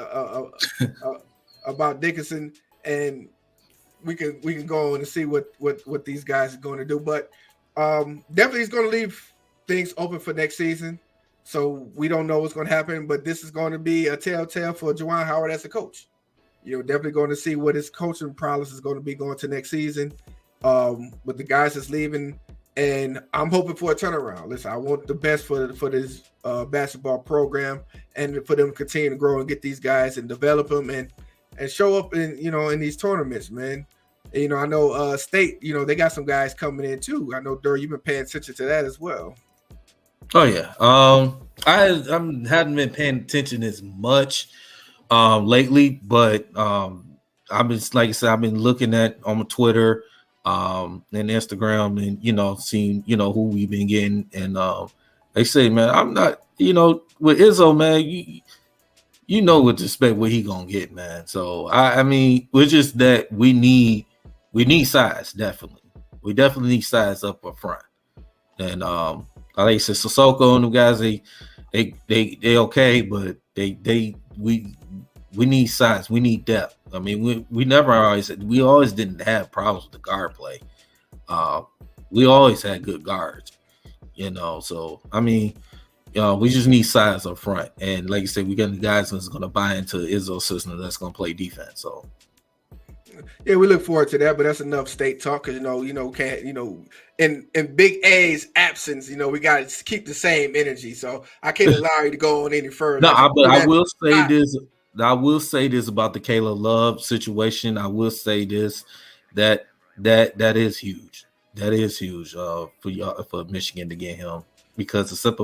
about Dickinson, and we can go on and see what these guys are going to do. But definitely, he's going to leave things open for next season. So we don't know what's going to happen, but this is going to be a telltale for Juwan Howard as a coach. You're definitely going to see what his coaching prowess is going to be going to next season with the guys that's leaving. And I'm hoping for a turnaround. Listen, I want the best for this basketball program, and for them to continue to grow and get these guys and develop them and show up in these tournaments, man. And, I know State, they got some guys coming in too. I know, Dur, you've been paying attention to that as well. Oh yeah, I haven't been paying attention as much lately, but I've been, like I said, I've been looking at on Twitter and Instagram, and seeing who we've been getting, and they say, man, I'm not with Izzo, man, you know what to expect, what he gonna get, man. So I mean, we're just that we need size, definitely. We definitely need size up front, and like I said, Sissoko and the guys, they okay, but we we need size, we need depth. I mean, we always didn't have problems with the guard play. We always had good guards, So I mean, we just need size up front, and like you said, we got the guys that's going to buy into Izzo's system that's going to play defense. So yeah, we look forward to that. But that's enough state talk because can't in Big A's absence, we got to keep the same energy. So I can't allow you to go on any further. No, but I will say this. I will say this about the Caleb Love situation. I will say this that is huge. That is huge for Michigan to get him because the simple